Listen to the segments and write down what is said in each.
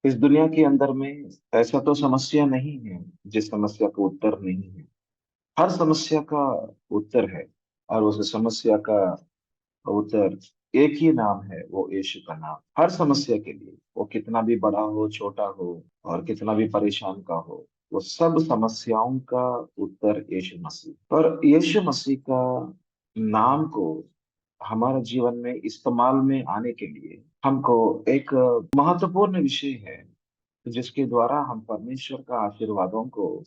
इस दुनिया के अंदर में ऐसा तो समस्या नहीं है जिस समस्या का उत्तर नहीं है। हर समस्या का उत्तर है। और उस समस्या का उत्तर एक ही नाम है, वो यीशु का नाम। हर समस्या के लिए, वो कितना भी बड़ा हो, छोटा हो, और कितना भी परेशान का हो, वो सब समस्याओं का उत्तर यीशु मसीह। पर यीशु मसीह का नाम को हमारे जीवन में इस्तेमाल में आने के लिए हमको एक महत्वपूर्ण विषय है, जिसके द्वारा हम परमेश्वर का आशीर्वादों को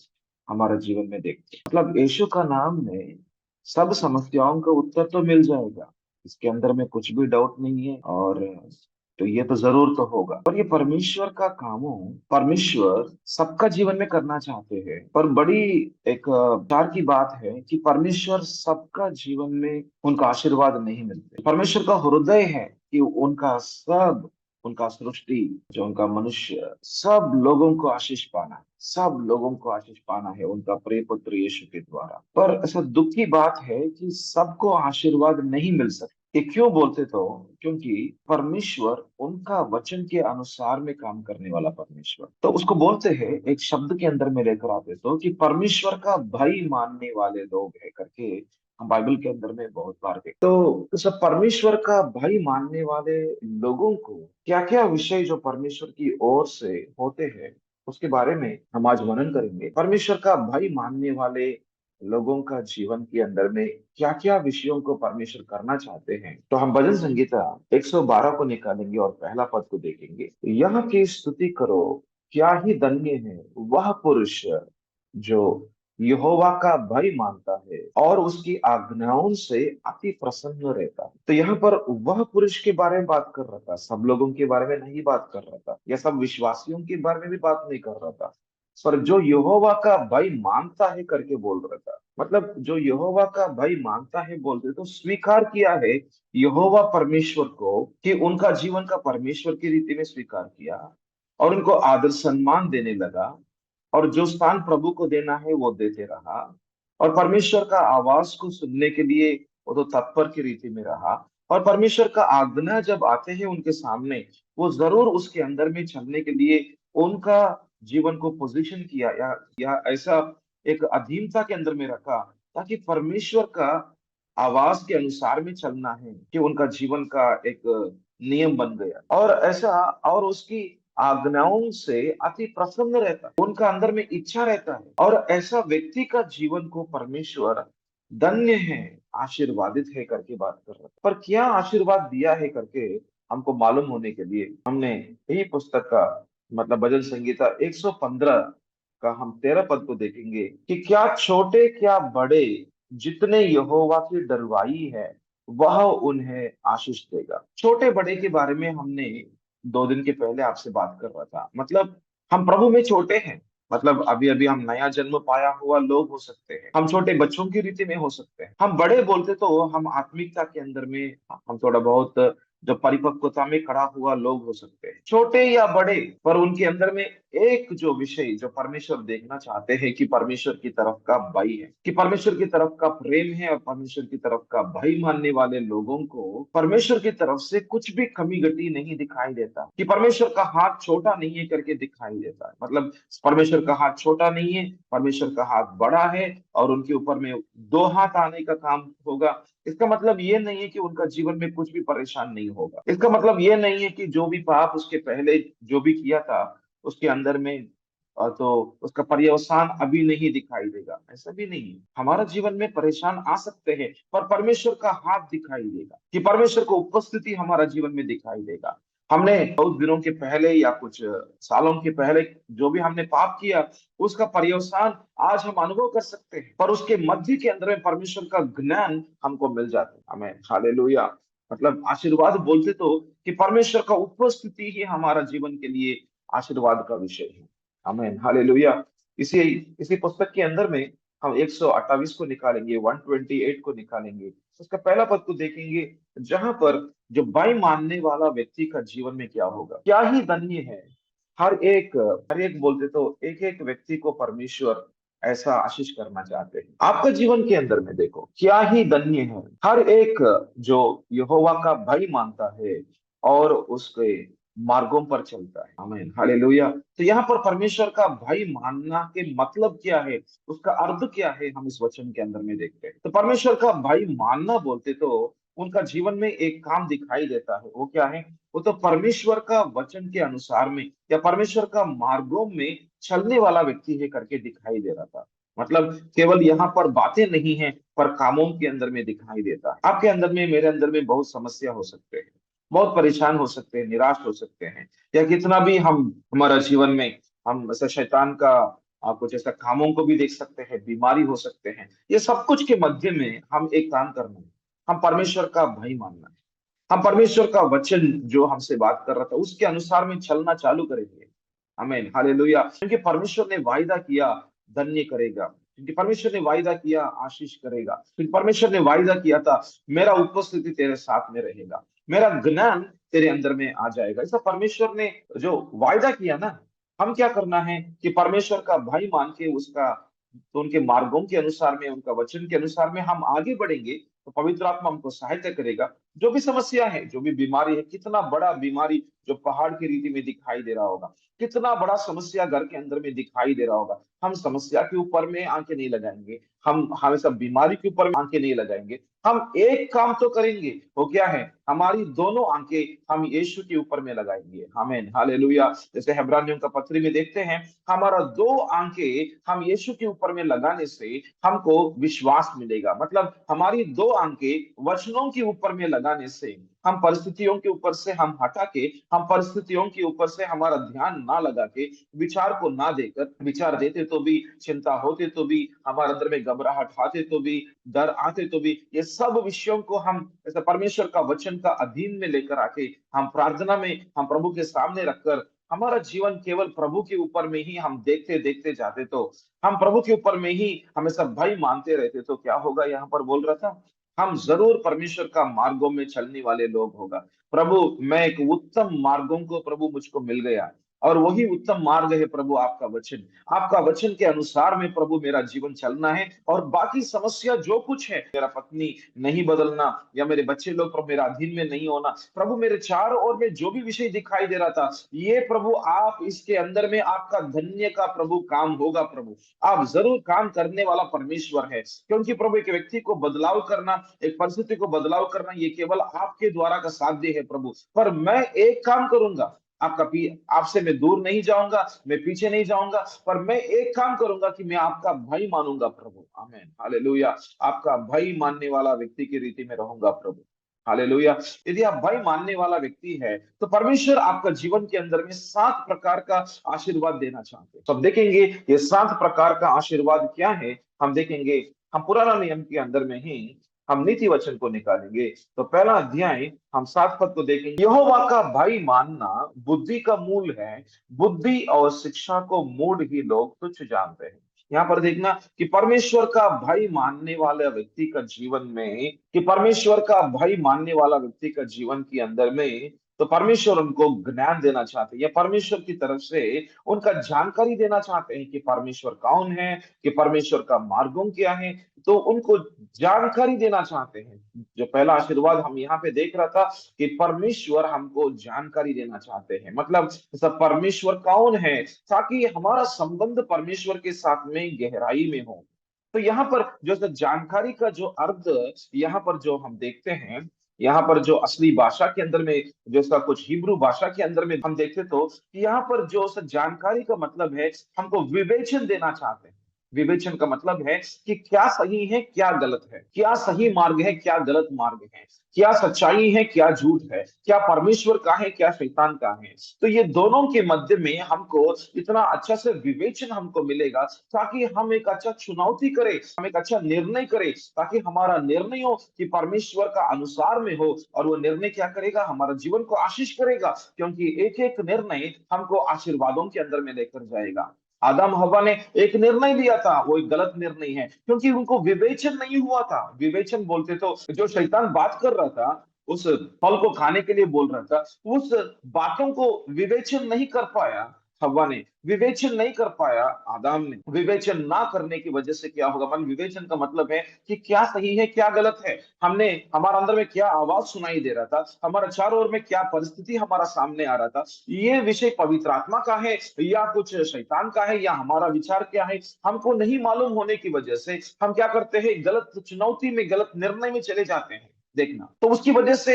हमारे जीवन में देखते हैं। मतलब यीशु का नाम में सब समस्याओं का उत्तर तो मिल जाएगा, इसके अंदर में कुछ भी डाउट नहीं है। और तो ये तो जरूर तो होगा। पर ये परमेश्वर का काम हो, परमेश्वर सबका जीवन में करना चाहते हैं। पर बड़ी एक विचार की बात है कि परमेश्वर सबका जीवन में उनका आशीर्वाद नहीं मिलते। परमेश्वर का हृदय है कि उनका सृष्टि, जो उनका मनुष्य, सब लोगों को आशीष पाना है। सब लोगों को आशीष पाना है उनका प्रिय पुत्र यीशु के द्वारा। पर ऐसा दुख की बात है कि सबको आशीर्वाद नहीं मिल सकता। ये क्यों बोलते? तो क्योंकि परमेश्वर उनका वचन के अनुसार में काम करने वाला परमेश्वर, तो उसको बोलते हैं, एक शब्द के अंदर में लेकर आते तो कि परमेश्वर का भय मानने वाले लोग है करके हम बाइबल के अंदर में बहुत बार देखते। तो सब परमेश्वर का भय मानने वाले लोगों को क्या क्या विषय जो परमेश्वर की ओर से होते हैं, उसके बारे में हम आज वर्णन करेंगे। परमेश्वर का भय मानने वाले लोगों का जीवन के अंदर में क्या क्या विषयों को परमेश्वर करना चाहते हैं। तो हम भजन संगीता 112 को निकालेंगे और पहला पद को देखेंगे। यहाँ की स्तुति करो, क्या ही धन्य है वह पुरुष जो यहोवा का भय मानता है और उसकी आज्ञाओं से अति प्रसन्न रहता है। तो यहाँ पर वह पुरुष के बारे में बात कर रहा था, सब लोगों के बारे में नहीं बात कर रहा था, या सब विश्वासियों के बारे में भी बात नहीं कर रहा था। पर जो यहोवा का भय मानता है करके बोल रहा था। मतलब जो यहोवा का भय मानता है बोलते तो स्वीकार किया है यहोवा परमेश्वर को, कि उनका जीवन का परमेश्वर की रीति में स्वीकार किया और उनको आदर सम्मान देने लगा। और जो स्थान प्रभु को देना है वो देते रहा। और परमेश्वर का आवाज को सुनने के लिए वो तो तत्पर की रीति में रहा। और परमेश्वर का आज्ञा जब आते हैं उनके सामने, वो जरूर उसके अंदर में चलने के लिए उनका जीवन को पोजीशन किया, या ऐसा एक अधीनता के अंदर में रखा, ताकि परमेश्वर का आवाज के अनुसार में चलना है कि उनका जीवन का एक नियम बन गया। और ऐसा, और उसकी आज्ञाओं से अति प्रसन्न रहता है, उनका अंदर में इच्छा रहता है। और ऐसा व्यक्ति का जीवन को परमेश्वर धन्य है, आशीर्वादित है करके बात कर रहा है। पर क्या आशीर्वाद दिया है करके हमको मालूम होने के लिए हमने यही पुस्तक का, मतलब भजन संगीता 115 का हम 13 पद को देखेंगे कि क्या छोटे क्या बड़े जितने यहोवा की डरवाई है वह उन्हें आशीष देगा। छोटे बड़े के बारे में हमने 2 दिन के पहले आपसे बात कर रहा था। मतलब हम प्रभु में छोटे हैं। मतलब अभी अभी हम नया जन्म पाया हुआ लोग हो सकते हैं, हम छोटे बच्चों की रीति में हो सकते हैं, हम बड़े बोलते तो हम आत्मिकता के अंदर में हम थोड़ा बहुत जो परिपक्वता में खड़ा हुआ लोग हो सकते हैं, छोटे या बड़े। पर उनके अंदर में एक जो विषय जो परमेश्वर देखना चाहते हैं कि परमेश्वर की तरफ का भय है, कि परमेश्वर की तरफ का प्रेम है। और परमेश्वर की तरफ का भय मानने वाले लोगों को परमेश्वर की तरफ से कुछ भी कमी घटी नहीं दिखाई देता, कि परमेश्वर का हाथ छोटा नहीं है करके दिखाई देता है। मतलब परमेश्वर का हाथ छोटा नहीं है, परमेश्वर का हाथ बड़ा है, और उनके ऊपर में 2 हाथ आने का काम होगा। इसका मतलब ये नहीं है कि उनका जीवन में कुछ भी परेशान नहीं होगा। इसका मतलब ये नहीं है कि जो भी पाप उसके पहले जो भी किया था उसके अंदर में तो उसका पर्यवसान अभी नहीं दिखाई देगा। ऐसा भी नहीं है। हमारा जीवन में परेशान आ सकते हैं, पर परमेश्वर का हाथ दिखाई देगा, कि परमेश्वर को उपस्थिति हमारा जीवन में दिखाई देगा। हमने बहुत दिनों के पहले या कुछ सालों के पहले जो भी हमने पाप किया, उसका पर्यवसान आज हम अनुभव कर सकते हैं, पर उसके मध्य के अंदर में परमेश्वर का ज्ञान हमको मिल जाता है। हमें हालेलुया। मतलब आशीर्वाद बोलते तो कि परमेश्वर का उपस्थिति ही हमारा जीवन के लिए आशीर्वाद का विषय है। आमीन, हालेलुया। इसी इसी पुस्तक के अंदर में हम 128 को निकालेंगे, 128 को निकालेंगे, उसका पहला पद को देखेंगे, जहां पर जो भय मानने वाला व्यक्ति का जीवन में क्या होगा। क्या ही धन्य है। हर एक बोलते तो एक एक व्यक्ति को परमेश्वर ऐसा आशीष करना चाहते हैं। आपका जीवन के अंदर में देखो, क्या ही धन्य है हर एक जो यहोवा का भय मानता है और उसके मार्गों पर चलता है। आमीन, हालेलुया। तो यहाँ पर परमेश्वर का भाई मानना के मतलब क्या है, उसका अर्थ क्या है, हम इस वचन के अंदर में देखते हैं। तो परमेश्वर का भाई मानना बोलते तो उनका जीवन में एक काम दिखाई देता है, वो क्या है? वो तो परमेश्वर का वचन के अनुसार में या परमेश्वर का मार्गों में चलने वाला व्यक्ति है करके दिखाई दे रहा था। मतलब केवल यहाँ पर बातें नहीं है, पर कामों के अंदर में दिखाई देता है। आपके अंदर में, मेरे अंदर में बहुत समस्या हो सकते हैं, बहुत परेशान हो सकते हैं, निराश हो सकते हैं, या कितना भी हम हमारा जीवन में हम ऐसा शैतान का कुछ ऐसा कामों को भी देख सकते हैं, बीमारी हो सकते हैं। ये सब कुछ के मध्य में हम एक काम करना है, हम परमेश्वर का भय मानना है। हम परमेश्वर का वचन जो हमसे बात कर रहा था उसके अनुसार में चलना चालू करेंगे। आमीन, हालेलुया। क्योंकि परमेश्वर ने वायदा किया धन्य करेगा, क्योंकि परमेश्वर ने वायदा किया आशीष करेगा, क्योंकि परमेश्वर ने वायदा किया था मेरा उपस्थिति तेरे साथ में रहेगा, मेरा ज्ञान तेरे अंदर में आ जाएगा। ऐसा परमेश्वर ने जो वायदा किया ना, हम क्या करना है कि परमेश्वर का भाई मान के उसका, तो उनके मार्गों के अनुसार में, उनका वचन के अनुसार में हम आगे बढ़ेंगे, तो पवित्र आत्मा हमको सहायता करेगा। जो भी समस्या है, जो भी बीमारी है, कितना बड़ा बीमारी जो पहाड़ की रीति में दिखाई दे रहा होगा, कितना बड़ा समस्या घर के अंदर में दिखाई दे रहा होगा, हम समस्या के ऊपर में आंखें नहीं लगाएंगे, हम हमेशा बीमारी के ऊपर में आंखें नहीं लगाएंगे। हम एक काम तो करेंगे, वो क्या है? हमारी दोनों आंखें हम यीशु के ऊपर में लगाएंगे। आमीन, हालेलुया। जैसे इब्रानियों का पत्री में देखते हैं, हमारा दो आंखें हम यीशु के ऊपर में लगाने से हमको विश्वास मिलेगा। मतलब हमारी दो आंखें वचनों के ऊपर में लगाने से, हम परिस्थितियों के ऊपर से हम हटा के, हम परिस्थितियों के ऊपर से हमारा ध्यान ना लगा के, विचार को ना देकर, विचार देते तो भी, चिंता होते तो भी, हमारे अंदर में घबराहट आते तो भी, डर आते तो भी, ये सब विषयों को हम ऐसे परमेश्वर का वचन का अधीन में लेकर आके, हम प्रार्थना में, हम प्रभु के सामने रखकर, हमारा जीवन केवल प्रभु के ऊपर में ही हम देखते देखते जाते, तो हम प्रभु के ऊपर में ही हमेशा भय मानते रहते, तो क्या होगा? यहाँ पर बोल रहा था, हम जरूर परमेश्वर का मार्गों में चलने वाले लोग होगा। प्रभु, मैं एक उत्तम मार्गों को प्रभु मुझको मिल गया, और वही उत्तम मार्ग है प्रभु आपका वचन। आपका वचन के अनुसार में प्रभु मेरा जीवन चलना है, और बाकी समस्या जो कुछ है, मेरा पत्नी नहीं बदलना, या मेरे बच्चे लोग प्रभु मेरा अधीन में नहीं होना, प्रभु मेरे चारों ओर में जो भी विषय दिखाई दे रहा था, ये प्रभु आप इसके अंदर में आपका धन्य का प्रभु काम होगा। प्रभु आप जरूर काम करने वाला परमेश्वर है, क्योंकि प्रभु एक व्यक्ति को बदलाव करना, एक परिस्थिति को बदलाव करना, ये केवल आपके द्वारा का साध्य है प्रभु। पर मैं एक काम करूंगा, आपसे मैं दूर नहीं जाऊंगा, मैं पीछे नहीं जाऊंगा, पर मैं एक काम करूंगा कि मैं आपका भाई मानूंगा प्रभु। आमीन, हालेलुया। आपका भाई मानने वाला व्यक्ति की रीति में रहूंगा प्रभु। हालेलुया। यदि आप भाई मानने वाला व्यक्ति है, तो परमेश्वर आपका जीवन के अंदर में 7 प्रकार का आशीर्वाद देना चाहते हैं। तो अब देखेंगे ये 7 प्रकार का आशीर्वाद क्या है, हम देखेंगे। हम पुराना नियम के अंदर में ही हम नीति वचन को निकालेंगे। तो पहला अध्याय हम 7 पद को देखेंगे। यहोवा का भाई मानना बुद्धि का मूल है, बुद्धि और शिक्षा को मूढ़ ही लोग तुच्छ जानते हैं। यहाँ पर देखना कि परमेश्वर का भाई मानने वाले व्यक्ति का जीवन में, कि परमेश्वर का भाई मानने वाला व्यक्ति का जीवन के अंदर में, तो परमेश्वर उनको ज्ञान देना चाहते हैं, या परमेश्वर की तरफ से उनका जानकारी देना चाहते हैं कि परमेश्वर कौन है, कि परमेश्वर का मार्गों क्या है, तो उनको जानकारी देना चाहते हैं। जो पहला आशीर्वाद हम यहाँ पे देख रहा था कि परमेश्वर हमको जानकारी देना चाहते हैं, मतलब सब परमेश्वर कौन है, ताकि हमारा संबंध परमेश्वर के साथ में गहराई में हो। तो यहाँ पर जो जानकारी का जो अर्थ यहाँ पर जो हम देखते हैं, यहाँ पर जो असली भाषा के अंदर में, जैसा कुछ हिब्रू भाषा के अंदर में हम देखते, तो यहाँ पर जो जानकारी का मतलब है, हमको विवेचन देना चाहते हैं। विवेचन का मतलब है कि क्या सही है क्या गलत है, क्या सही मार्ग है क्या गलत मार्ग है, क्या सच्चाई है क्या झूठ है, क्या परमेश्वर का है क्या शैतान का है। तो ये दोनों के मध्य में हमको इतना अच्छा से विवेचन हमको मिलेगा, ताकि हम एक अच्छा चुनौती करें, हम एक अच्छा निर्णय करें, ताकि हमारा निर्णय हो कि परमेश्वर का अनुसार में हो, और वो निर्णय क्या करेगा? हमारा जीवन को आशीष करेगा, क्योंकि एक एक निर्णय हमको आशीर्वादों के अंदर में लेकर जाएगा। आदम हवा ने एक निर्णय लिया था, वो एक गलत निर्णय है, क्योंकि उनको विवेचन नहीं हुआ था। विवेचन बोलते तो जो शैतान बात कर रहा था, उस फल को खाने के लिए बोल रहा था, उस बातों को विवेचन नहीं कर पाया, हव्वा ने विवेचन नहीं कर पाया, आदाम ने विवेचन ना करने की वजह से क्या होगा, मन विवेचन का मतलब है कि क्या सही है क्या गलत है। हमने हमारे अंदर में क्या आवाज सुनाई दे रहा था, हमारे चारों ओर में क्या परिस्थिति हमारा सामने आ रहा था, ये विषय पवित्र आत्मा का है या कुछ शैतान का है या हमारा विचार क्या है, हमको नहीं मालूम होने की वजह से हम क्या करते हैं, गलत चुनौती में गलत निर्णय में चले जाते हैं। देखना तो उसकी वजह से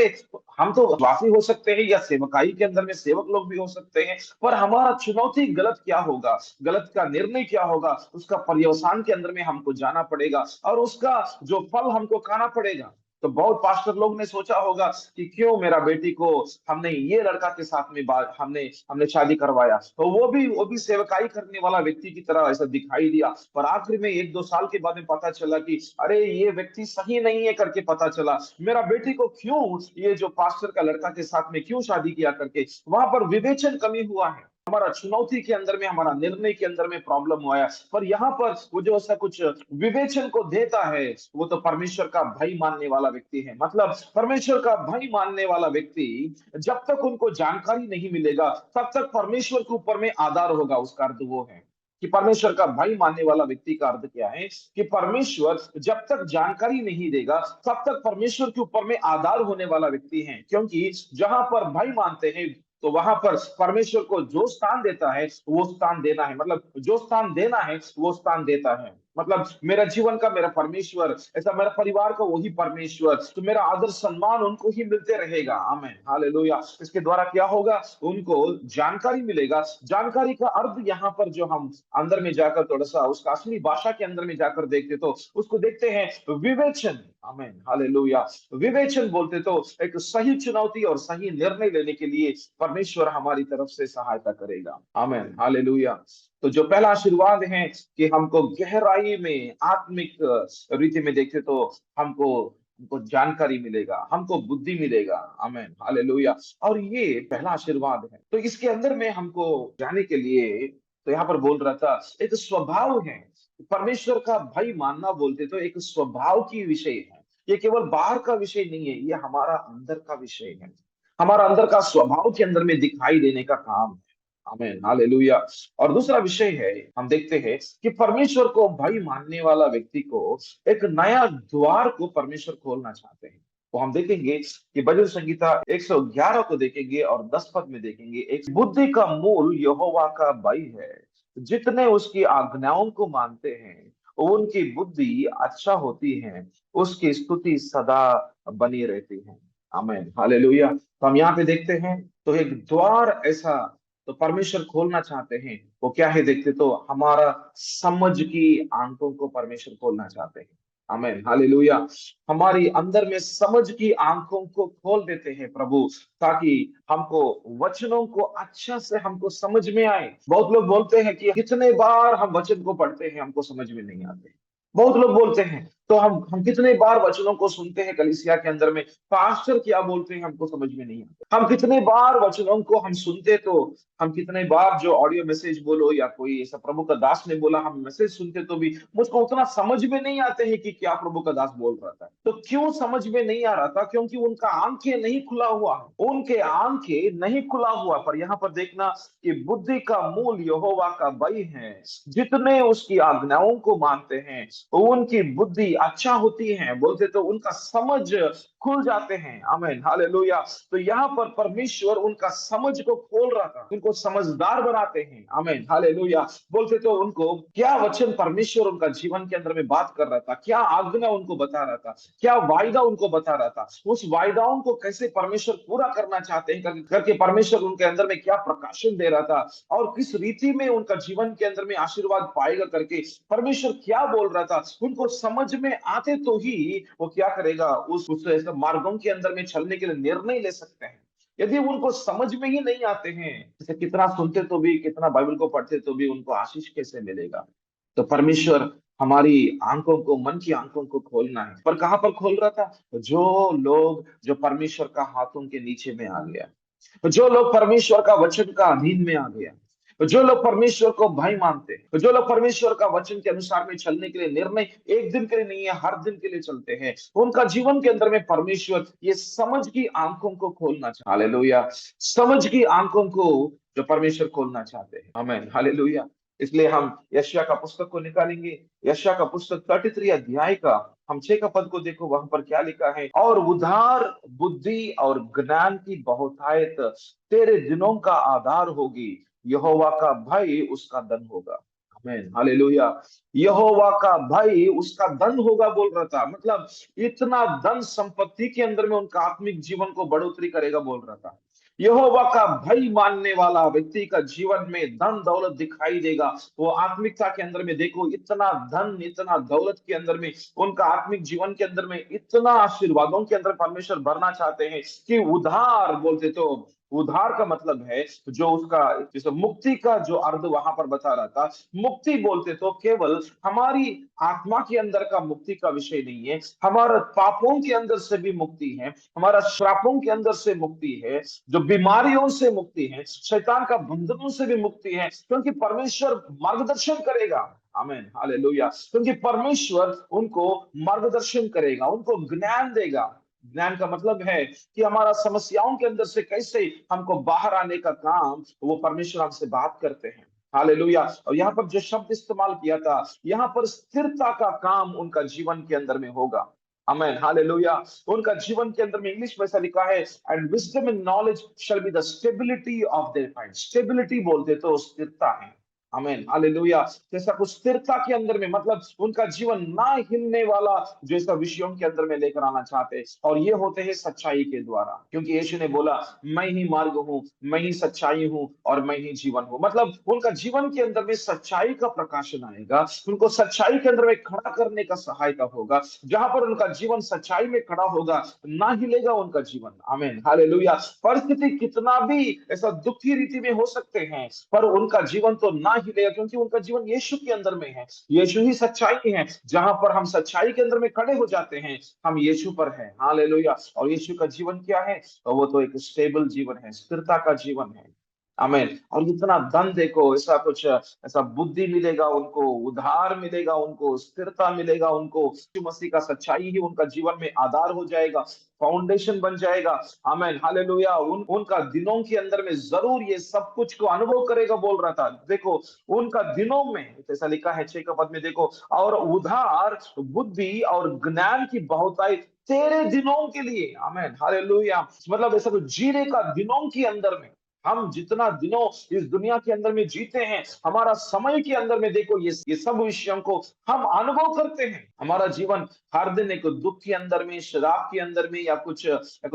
हम तो वासी हो सकते हैं या सेवकाई के अंदर में सेवक लोग भी हो सकते हैं, पर हमारा चुनौती गलत क्या होगा, गलत का निर्णय क्या होगा, उसका पर्यवसान के अंदर में हमको जाना पड़ेगा और उसका जो फल हमको खाना पड़ेगा। तो बहुत पास्टर लोग ने सोचा होगा कि क्यों मेरा बेटी को हमने ये लड़का के साथ में बात हमने हमने शादी करवाया, तो वो भी सेवकाई करने वाला व्यक्ति की तरह ऐसा दिखाई दिया, पर आखिर में 1-2 साल के बाद में पता चला कि अरे ये व्यक्ति सही नहीं है करके पता चला, मेरा बेटी को क्यों ये जो पास्टर का लड़का के साथ में क्यों शादी किया करके, वहां पर विवेचन कमी हुआ है, हमारा चुनौती के अंदर में हमारा निर्णय के अंदर में प्रॉब्लम हुआ है। पर यहाँ पर वो जो ऐसा कुछ विवेचन को देता है, वो तो परमेश्वर का भय मानने वाला व्यक्ति है। मतलब परमेश्वर का भय मानने वाला व्यक्ति, जब तक उनको जानकारी नहीं मिलेगा तब तक परमेश्वर के ऊपर में आधार होगा, उसका अर्थ वो है कि परमेश्वर का भय मानने वाला व्यक्ति का अर्थ क्या है कि परमेश्वर जब तक जानकारी नहीं देगा तब तक परमेश्वर के ऊपर में आधार होने वाला व्यक्ति है। क्योंकि जहां पर भय मानते हैं तो वहां पर परमेश्वर को जो स्थान देता है वो स्थान देना है, मतलब जो स्थान देना है वो स्थान देता है। मतलब मेरा जीवन का मेरा परमेश्वर, ऐसा मेरा परिवार का वही परमेश्वर, तो मेरा आदर सम्मान उनको ही मिलते रहेगा। आमेन, हालेलुया। इसके द्वारा क्या होगा, उनको जानकारी मिलेगा। जानकारी का अर्थ यहाँ पर जो हम अंदर में जाकर थोड़ा सा उसका असली भाषा के अंदर में जाकर देखते तो उसको देखते हैं विवेचन। आमेन, हालेलुया। विवेचन बोलते तो एक सही चुनौती और सही निर्णय लेने के लिए परमेश्वर हमारी तरफ से सहायता करेगा। आमेन, हालेलुया। तो जो पहला आशीर्वाद है कि हमको गहराई में आत्मिक रीति में देखे तो हमको हमको जानकारी मिलेगा, हमको बुद्धि मिलेगा। आमेन, हालेलुया। और ये पहला आशीर्वाद है, तो इसके अंदर में हमको जाने के लिए, तो यहाँ पर बोल रहा था एक स्वभाव है। परमेश्वर का भय मानना बोलते तो एक स्वभाव की विषय है, ये केवल बाहर का विषय नहीं है, ये हमारा अंदर का विषय है, हमारा अंदर का स्वभाव के अंदर में दिखाई देने का काम है। आमेन, हालेलुया। और दूसरा विषय है, हम देखते हैं कि परमेश्वर को भय मानने वाला व्यक्ति को एक नया द्वार को परमेश्वर खोलना चाहते हैं। तो हम देखेंगे कि भजन संगीता 111 को देखेंगे और 10 पद में देखेंगे, एक बुद्धि का मूल यहोवा का भय है, जितने उसकी आज्ञाओं को मानते हैं उनकी बुद्धि अच्छा होती है, उसकी स्तुति सदा बनी रहती है। आमेन, हालेलुया। तो हम यहाँ पे देखते हैं तो एक द्वार ऐसा तो परमेश्वर खोलना चाहते हैं, वो क्या है देखते तो हमारा समझ की आंखों को परमेश्वर खोलना चाहते हैं। आमेन, हालेलुया। हमारी अंदर में समझ की आंखों को खोल देते हैं प्रभु, ताकि हमको वचनों को अच्छा से हमको समझ में आए। बहुत लोग बोलते हैं कि कितने बार हम वचन को पढ़ते हैं हमको समझ में नहीं आते। बहुत लोग बोलते हैं तो हम कितने बार वचनों को सुनते हैं कलीसिया के अंदर में, पास्टर क्या बोलते हैं हमको समझ में नहीं आता। हम कितने बार वचनों को हम सुनते, तो हम कितने बार जो ऑडियो मैसेज बोलो या कोई ऐसा प्रभु का दास ने बोला हम मैसेज सुनते तो भी मुझको उतना समझ में नहीं आते हैं कि क्या प्रभु का दास बोल रहा था। तो क्यों समझ में नहीं आ रहा था, क्योंकि उनका आंखें नहीं खुला हुआ, उनके आंखें नहीं खुला हुआ। पर यहाँ पर देखना कि बुद्धि का मूल यहोवा का भय है, जितने उसकी आज्ञाओं को मानते हैं उनकी बुद्धि अच्छा होती है, बोलते तो उनका समझ खुल जाते हैं। आमीन, हालेलुया। तो यहाँ पर परमेश्वर उनका समझ को खोल रहा था, उनको समझदार बनाते हैं। आमीन, हालेलुया। बोलते तो उनको क्या वचन परमेश्वर उनका जीवन के अंदर में बात कर रहा था, क्या आज्ञा उनको बता रहा था, क्या वायदा उनको बता रहा था, उस वायदाओं को कैसे परमेश्वर पूरा करना चाहते हैं करके परमेश्वर उनके अंदर में क्या प्रकाशन दे रहा था और किस रीति में उनका जीवन के अंदर में आशीर्वाद पाएगा करके परमेश्वर क्या बोल रहा था, उनको समझ में आते तो ही वो क्या करेगा, उस ऐसे मार्गों के अंदर में चलने के लिए निर्णय ले सकते हैं। यदि उनको समझ में ही नहीं आते हैं, जैसे कितना सुनते तो भी, कितना बाइबल को पढ़ते तो भी, उनको आशीष कैसे मिलेगा। तो परमेश्वर हमारी आंखों को, मन की आंखों को खोलना है। पर कहां पर खोल रहा था, जो लोग जो परमेश्वर का हाथों के नीचे में आ गया, जो लोग परमेश्वर का वचन का अधीन में आ गया, जो लोग परमेश्वर को भाई मानते हैं, जो लोग परमेश्वर का वचन के अनुसार में चलने के लिए निर्णय एक दिन के लिए नहीं है हर दिन के लिए चलते हैं, उनका जीवन के अंदर में परमेश्वर ये समझ की आंखों को खोलना चाहता है। हालेलुया। समझ की आंखों को जो परमेश्वर खोलना चाहते हैं। आमीन, हालेलुया। इसलिए हम यशायाह का पुस्तक को निकालेंगे। यशायाह का पुस्तक 33 अध्याय का हम 6 का पद को देखो, वहां पर क्या लिखा है। और उधार बुद्धि और ज्ञान की बहुतायत तेरे दिनों का आधार होगी, यहोवा का भय उसका धन होगा। आमीन, हालेलुया। यहोवा का भय उसका धन होगा बोल रहा था, मतलब इतना धन संपत्ति के अंदर में उनका आत्मिक जीवन को बढ़ोतरी करेगा बोल रहा था। यहोवा का भय मानने वाला व्यक्ति का जीवन में धन दौलत दिखाई देगा। वो आत्मिकता के अंदर में देखो, इतना धन इतना दौलत के अंदर में, उनका आत्मिक जीवन के अंदर में इतना आशीर्वादों के अंदर परमेश्वर भरना चाहते हैं कि उधार बोलते तो, उधार का मतलब है जो उसका, जैसे मुक्ति का जो अर्थ वहां पर बता रहा था। मुक्ति बोलते तो केवल हमारी आत्मा के अंदर का मुक्ति का विषय नहीं है, हमारा पापों के अंदर से भी मुक्ति है, हमारा श्रापों के अंदर से मुक्ति है, जो बीमारियों से मुक्ति है, शैतान का बंधनों से भी मुक्ति है, क्योंकि परमेश्वर मार्गदर्शन करेगा। आमीन, हालेलुया। क्योंकि परमेश्वर उनको मार्गदर्शन करेगा, उनको ज्ञान देगा। ज्ञान का मतलब है कि हमारा समस्याओं के अंदर से कैसे हमको बाहर आने का काम वो परमेश्वर हमसे बात करते हैं। हालेलुया। और यहाँ पर जो शब्द इस्तेमाल किया था, यहाँ पर स्थिरता का काम उनका जीवन के अंदर में होगा। आमीन, हालेलुया। उनका जीवन के अंदर में इंग्लिश में ऐसा लिखा है, and wisdom and knowledge shall be the stability of their mind. Stability बोलते तो स्थिरता है। आमीन, हालेलुया। जैसा कुछ स्थिरता के अंदर में, मतलब उनका जीवन ना हिलने वाला जैसा विषयों के अंदर में लेकर आना चाहते हैं, और ये होते हैं सच्चाई के द्वारा। क्योंकि यीशु ने बोला, मैं ही मार्ग हूं, मैं ही सच्चाई हूं और मैं ही जीवन हूं। मतलब उनका जीवन के अंदर में सच्चाई का प्रकाशन आएगा, उनको सच्चाई के अंदर में खड़ा करने का सहायता होगा। जहां पर उनका जीवन सच्चाई में खड़ा होगा, ना हिलेगा उनका जीवन। आमीन, हालेलुया। परिस्थिति कितना भी ऐसा दुखी रीति में हो सकते हैं, पर उनका जीवन तो ना हिलेगा, क्योंकि उनका जीवन यीशु के अंदर में है। यीशु ही सच्चाई है। जहां पर हम सच्चाई के अंदर में खड़े हो जाते हैं, हम यीशु पर हैं। हालेलुया। और यीशु का जीवन क्या है? तो वो तो एक स्टेबल जीवन है, स्थिरता का जीवन है। आमीन। और इतना धन देखो, ऐसा कुछ, ऐसा बुद्धि मिलेगा उनको, उधार मिलेगा उनको, स्थिरता मिलेगा उनको। यीशु मसीह का सच्चाई ही उनका जीवन में आधार हो जाएगा, फाउंडेशन बन जाएगा। आमीन, हालेलुया। उनका दिनों के अंदर में जरूर ये सब कुछ को अनुभव करेगा बोल रहा था। देखो, उनका दिनों में जैसा लिखा है 6 का पद में देखो, और उधार बुद्धि और ज्ञान की बहुताई तेरे दिनों के लिए। आमीन, हालेलुया। मतलब ऐसा कुछ जीने का दिनों के अंदर में, हम जितना दिनों इस दुनिया के अंदर में जीते हैं, हमारा समय के अंदर में देखो, ये सब विषयों को हम अनुभव करते हैं। हमारा जीवन हर दिन एक दुख के अंदर में, शराब के अंदर में, या कुछ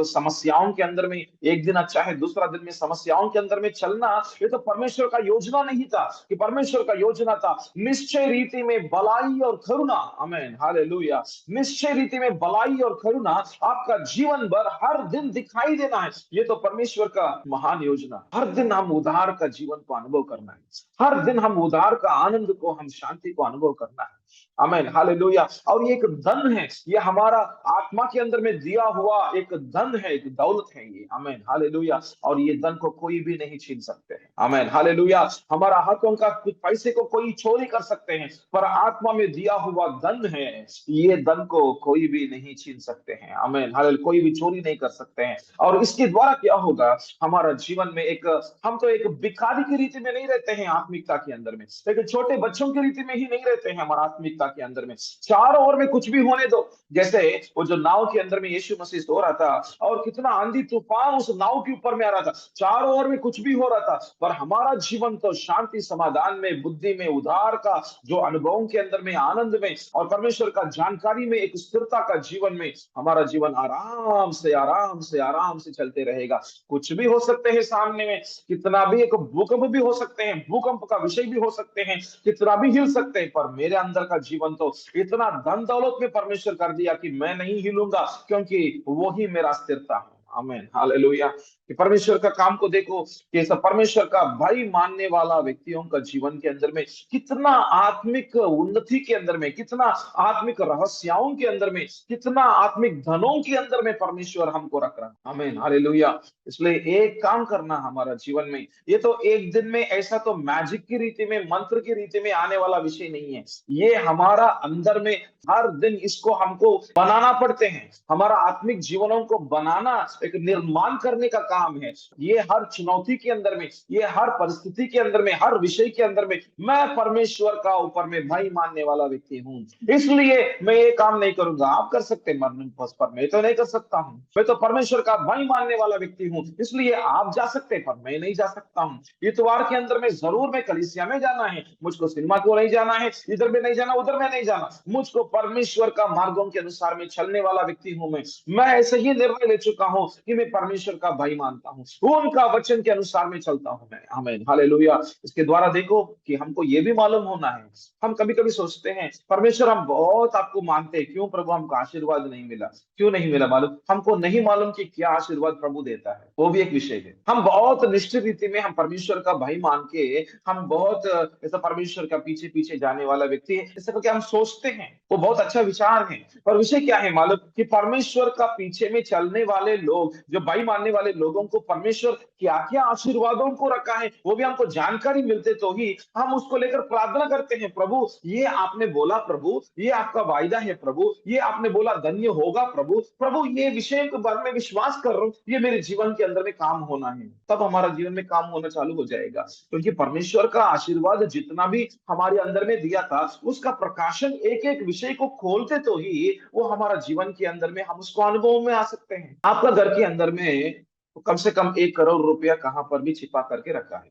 समस्याओं के अंदर में, एक दिन अच्छा है दूसरा दिन में समस्याओं के अंदर में चलना, ये तो परमेश्वर का योजना नहीं था। कि परमेश्वर का योजना था निश्चय रीति में भलाई और करुणा। आमीन, हालेलुया। निश्चय रीति में भलाई और करुणा आपका जीवन भर हर दिन दिखाई देना है। ये तो परमेश्वर का महान योजना। हर दिन हम उधार का जीवन को अनुभव करना है, हर दिन हम उधार का आनंद को, हम शांति को अनुभव करना है। आमीन, हालेलुया। और ये एक धन है, ये हमारा आत्मा के अंदर में दिया हुआ एक धन है, एक दौलत है ये। आमीन, हालेलुया। और ये धन को कोई भी नहीं छीन सकते हैं। आमीन, हालेलुया। हमारा हाथों का कुछ पैसे को कोई चोरी कर सकते हैं, पर आत्मा में दिया हुआ धन है, ये धन को कोई भी नहीं छीन सकते हैं। आमीन, हालेलुया। कोई भी चोरी नहीं कर सकते हैं। और इसके द्वारा क्या होगा, हमारा जीवन में एक, हम तो एक भिखारी की रीति में नहीं रहते हैं आत्मिकता के अंदर में, लेकिन छोटे बच्चों की रीति में ही नहीं रहते हैं हमारा आत्मिकता के अंदर में। चारों ओर में कुछ भी होने दो, जैसे वो जो नाव के अंदर में यीशु मसीह सो रहा था, और कितना आंधी तूफान उस नाव के ऊपर में आ रहा था, चारों ओर में कुछ भी हो रहा था, पर हमारा जीवन तो शांति समाधान में, बुद्धि में, उधार का जो अनुभवों के अंदर में, आनंद में, और परमेश्वर का जानकारी में, एक स्थिरता का जीवन में, हमारा जीवन आराम से आराम से आराम से चलते रहेगा। कुछ भी हो सकते हैं सामने में, कितना भी, एक भूकंप भी हो सकते हैं, भूकंप का विषय भी हो सकते हैं, कितना भी हिल सकते हैं, पर मेरे अंदर का जीवन तो इतना धन दौलत में परमेश्वर कर दिया कि मैं नहीं हिलूंगा, क्योंकि वो ही मेरा स्थिरता है। आमीन, हालेलुया। कि परमेश्वर का काम को देखो, कि ऐसा परमेश्वर का भय मानने वाला व्यक्तियों का जीवन के अंदर में कितना आत्मिक उन्नति के अंदर में, कितना आत्मिक रहस्यों के अंदर में, कितना आत्मिक धनों के अंदर में परमेश्वर हमको रख रहा है। आमीन, हालेलुया। इसलिए एक काम करना हमारा जीवन में, ये तो एक दिन में, ऐसा तो मैजिक की रीति में, मंत्र की रीति में आने वाला विषय नहीं है। ये हमारा अंदर में हर दिन इसको हमको बनाना पड़ते हैं। हमारा आत्मिक जीवनों को बनाना एक निर्माण करने का काम है। ये हर चुनौती के अंदर में, ये हर परिस्थिति के अंदर में, हर विषय के अंदर में मैं परमेश्वर का ऊपर में भाई मानने वाला व्यक्ति हूँ, इसलिए मैं ये काम नहीं करूंगा। आप कर सकते हैं मरने पर मैं तो नहीं कर सकता हूँ। मैं तो परमेश्वर का भाई मानने वाला व्यक्ति हूँ, इसलिए आप जा सकते हैं पर मैं नहीं जा सकता हूँ। इतवार के अंदर में जरूर मैं कलीसिया में जाना है, मुझको सिनेमा को नहीं जाना है, इधर में नहीं जाना, उधर में नहीं जाना। मुझको परमेश्वर का मार्गों के अनुसार में चलने वाला व्यक्ति हूँ। मैं ऐसे ही निर्णय ले चुका हूँ कि मैं परमेश्वर का भाई मानता हूँ, उनका वचन के अनुसार में चलता हूँ मैं। आमीन, हालेलुया। इसके द्वारा देखो कि हमको ये भी मालूम होना है, हम कभी कभी सोचते हैं परमेश्वर हम बहुत आपको मानते हैं, क्यों प्रभु हमको आशीर्वाद नहीं मिला, क्यों नहीं मिला मालूम? हमको नहीं मालूम कि क्या आशीर्वाद प्रभु देता है, वो भी एक विषय है। हम बहुत निश्चित रीति में हम परमेश्वर का भाई मान के हम बहुत ऐसा परमेश्वर का पीछे पीछे जाने वाला व्यक्ति है ऐसा करके हम सोचते हैं, वो बहुत अच्छा विचार है। पर विषय क्या है मालूम कि परमेश्वर का पीछे में चलने वाले लोग, जो भाई मानने वाले लोगों को परमेश्वर क्या क्या आशीर्वादों को रखा है वो भी हमको जानकारी मिलते तो ही हम उसको लेकर प्रार्थना करते हैं, प्रभु ये आपने बोला, प्रभु ये आपका वायदा है, प्रभु ये आपने बोला धन्य होगा, प्रभु प्रभु ये विषय के बारे में विश्वास कर रहा हूँ, ये मेरे जीवन के अंदर में काम होना है। तब हमारा जीवन में काम होना चालू हो जाएगा, क्योंकि परमेश्वर का आशीर्वाद जितना भी हमारे अंदर में दिया था उसका प्रकाशन एक एक विषय को खोलते तो ही वो हमारा जीवन के अंदर में हम उसको अनुभव में आ सकते हैं। आपका घर के अंदर में कम से कम 1 करोड़ रुपया कहां पर भी छिपा करके रखा है,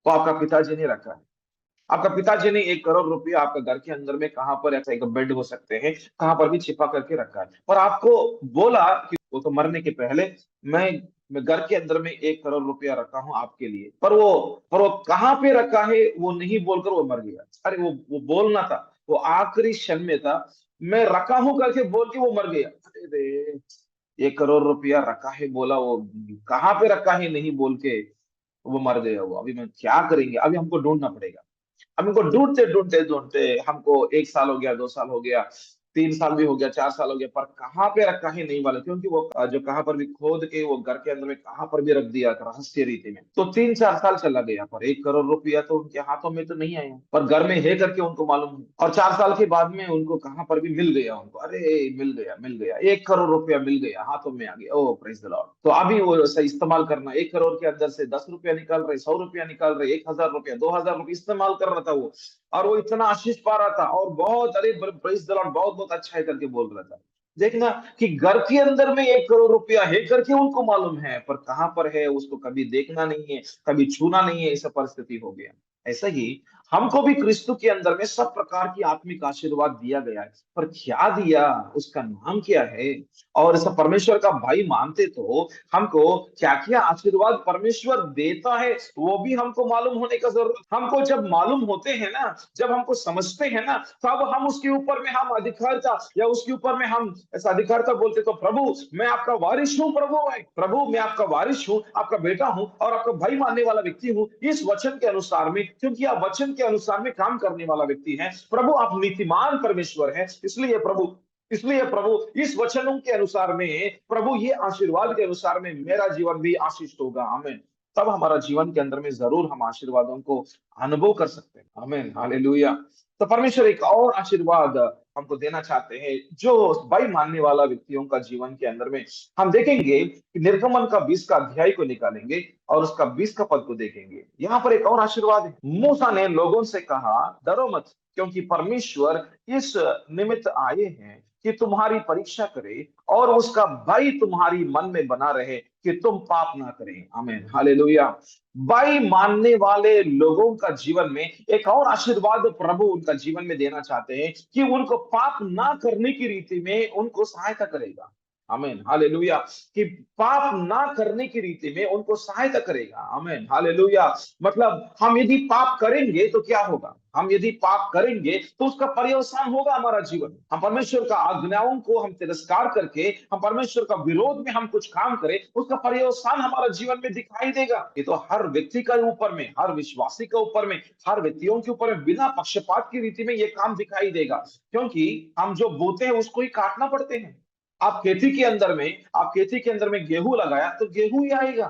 तो आपका पिताजी ने रखा है। आपका पिताजी ने 1 करोड़ रुपया आपके घर के अंदर में कहां पर, ऐसा एक बेड हो सकते हैं, कहां पर भी छिपा करके रखा है, और आपको बोला कि वो तो मरने के पहले मैं मैं घर के अंदर में 1 करोड़ रुपया रखा हूं आपके लिए, पर वो कहां पे रखा है वो नहीं बोलकर वो मर गया। अरे वो बोलना था, वो आखिरी क्षण में था, मैं रखा हूं करके बोल के वो मर गया। अरे 1 करोड़ रुपया रखा है बोला, वो कहाँ पे रखा है नहीं बोल के वो मर गया। वो अभी मैं क्या करेंगे, अभी हमको ढूंढना पड़ेगा। अब इनको ढूंढते ढूंढते ढूंढते हमको 1 साल हो गया, 2 साल हो गया, 3 साल भी हो गया, 4 साल हो गया, पर कहाँ पे रखा है नहीं मालूम, क्योंकि वो जो कहाँ पर भी खोद के वो घर के अंदर में कहाँ पर भी रख दिया रहस्य रीति में। तो 3-4 साल चला गया, पर 1 करोड़ रुपया तो उनके हाथों में तो नहीं आया, पर घर में है करके उनको मालूम है। और 4 साल के बाद में उनको कहाँ पर भी मिल गया, उनको अरे मिल गया, मिल गया, 1 करोड़ रुपया मिल गया, हाथों में आ गया। ओ प्रेज द लॉर्ड। तो अभी वो ऐसा इस्तेमाल करना, 1 करोड़ के अंदर से 10 रुपया निकाल रहे, 100 रुपया निकाल रहे, 1,000 रुपया, 2,000 रुपया इस्तेमाल कर रहा था वो, और वो इतना आशीष पा रहा था और बहुत अरे प्रेज द लॉर्ड बहुत बहुत अच्छा है करके बोल रहा था। देखना कि घर के अंदर में 1 करोड़ रुपया है करके उनको मालूम है, पर कहां पर है उसको कभी देखना नहीं है, कभी छूना नहीं है, ऐसा परिस्थिति हो गया। ऐसा ही हमको भी क्रिस्तु के अंदर में सब प्रकार की आत्मिक आशीर्वाद दिया गया है, पर क्या दिया, उसका नाम क्या है? और ऐसा परमेश्वर का भाई मानते तो हमको क्या क्या आशीर्वाद परमेश्वर देता है वो भी हमको मालूम होने का जरूरत। हमको जब मालूम होते हैं ना, जब हमको समझते हैं ना, तब हम उसके ऊपर में हम अधिकारता या उसके ऊपर में हम ऐसा अधिकारता बोलते तो प्रभु मैं आपका वारिस हूँ, प्रभु मैं आपका वारिस हूँ, आपका बेटा हूँ और आपका भाई मानने वाला व्यक्ति हूँ इस वचन के अनुसार में, क्योंकि आप वचन के अनुसार में काम करने वाला व्यक्ति है। प्रभु आप नीतिमान परमेश्वर है, इसलिए प्रभु इस वचनों के अनुसार में, प्रभु ये आशीर्वाद के अनुसार में मेरा जीवन भी आशीष होगा। आमीन। तब हमारा जीवन के अंदर में जरूर हम आशीर्वादों को अनुभव कर सकते हैं। आमीन, हालेलुया। तो परमेश्वर एक और आशीर्वाद हमको देना चाहते हैं, जो भाई मानने वाला व्यक्तियों का जीवन के अंदर में हम देखेंगे कि निर्गमन का 20 का अध्याय को निकालेंगे और उसका 20 का पद को देखेंगे। यहाँ पर एक और आशीर्वाद है। मूसा ने लोगों से कहा डरो मत, क्योंकि परमेश्वर इस निमित्त आए हैं कि तुम्हारी परीक्षा करे और उसका भय तुम्हारी मन में बना रहे कि तुम पाप ना करें। आमीन, हालेलुया। भाई मानने वाले लोगों का जीवन में एक और आशीर्वाद प्रभु उनका जीवन में देना चाहते हैं कि उनको पाप ना करने की रीति में उनको सहायता करेगा। आमीन, हालेलुया। कि पाप ना करने की रीति में उनको सहायता करेगा। आमीन, हालेलुया। मतलब हम यदि पाप करेंगे तो क्या होगा, हम यदि पाप करेंगे तो उसका पर्यवसान होगा हमारा जीवन। हम परमेश्वर का आज्ञाओं को हम तिरस्कार करके हम परमेश्वर का विरोध में हम कुछ काम करें, उसका पर्यवसान हमारा जीवन में दिखाई देगा। ये तो हर व्यक्ति का ऊपर में, हर विश्वासी के ऊपर में, हर व्यक्तियों के ऊपर में बिना पक्षपात की रीति में ये काम दिखाई देगा, क्योंकि हम जो बोते हैं उसको ही काटना पड़ते हैं। आप खेती के अंदर में गेहूं लगाया तो गेहूं ही आएगा,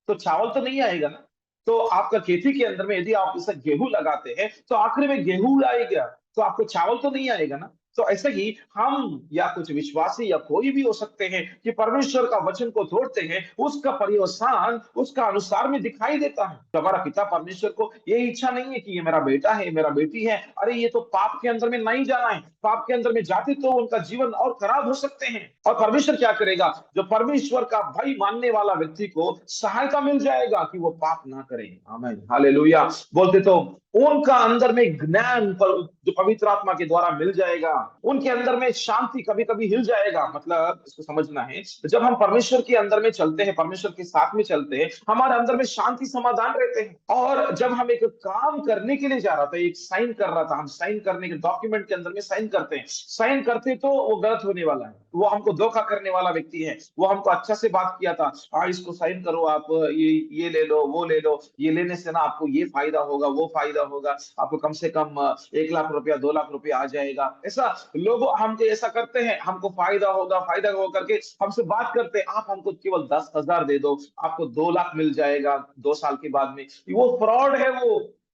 तो चावल तो नहीं आएगा ना। तो आपका खेती के अंदर में यदि आप इसे गेहूं लगाते हैं तो आखिर में गेहूं आएगा, तो आपको चावल तो नहीं आएगा ना। तो ऐसे ही हम या कुछ विश्वासी या कोई भी हो सकते हैं कि परमेश्वर का वचन को तोड़ते हैं, उसका पर्यवसान उसका अनुसार में दिखाई देता है। तो हमारा पिता परमेश्वर को ये इच्छा नहीं है कि ये मेरा बेटा है, मेरा बेटी है, अरे ये तो पाप के अंदर में नहीं जाना है, पाप के अंदर में जाते तो उनका जीवन और खराब हो सकते हैं। और परमेश्वर क्या करेगा, जो परमेश्वर का भय मानने वाला व्यक्ति को सहायता मिल जाएगा कि वो पाप ना करे। आमीन, हालेलुया। बोलते तो उनका अंदर में ज्ञान पर जो पवित्र आत्मा के द्वारा मिल जाएगा, उनके अंदर में शांति कभी कभी हिल जाएगा। मतलब इसको समझना है, जब हम परमेश्वर के अंदर में चलते हैं, परमेश्वर के साथ में चलते हैं, हमारे अंदर में शांति समाधान रहते हैं। और जब हम एक काम करने के लिए जा रहा था, एक साइन कर रहा था, हम साइन करने के डॉक्यूमेंट के अंदर में साइन करते हैं, साइन करते तो वो गलत होने वाला है, वो हमको धोखा करने वाला व्यक्ति है, वो हमको अच्छा से बात किया था, इसको साइन करो आप, ये ले लो, वो ले लो, ये लेने से ना आपको ये फायदा होगा, वो फायदा होगा, आपको कम से कम 1 लाख रुपया 2 लाख रुपया आ जाएगा। ऐसा लोग हमको ऐसा करते हैं, हमको फायदा होगा करके हमसे बात करते हैं, आप हमको केवल 10,000 दे दो, आपको 2 लाख मिल जाएगा 2 साल के बाद में। वो फ्रॉड है,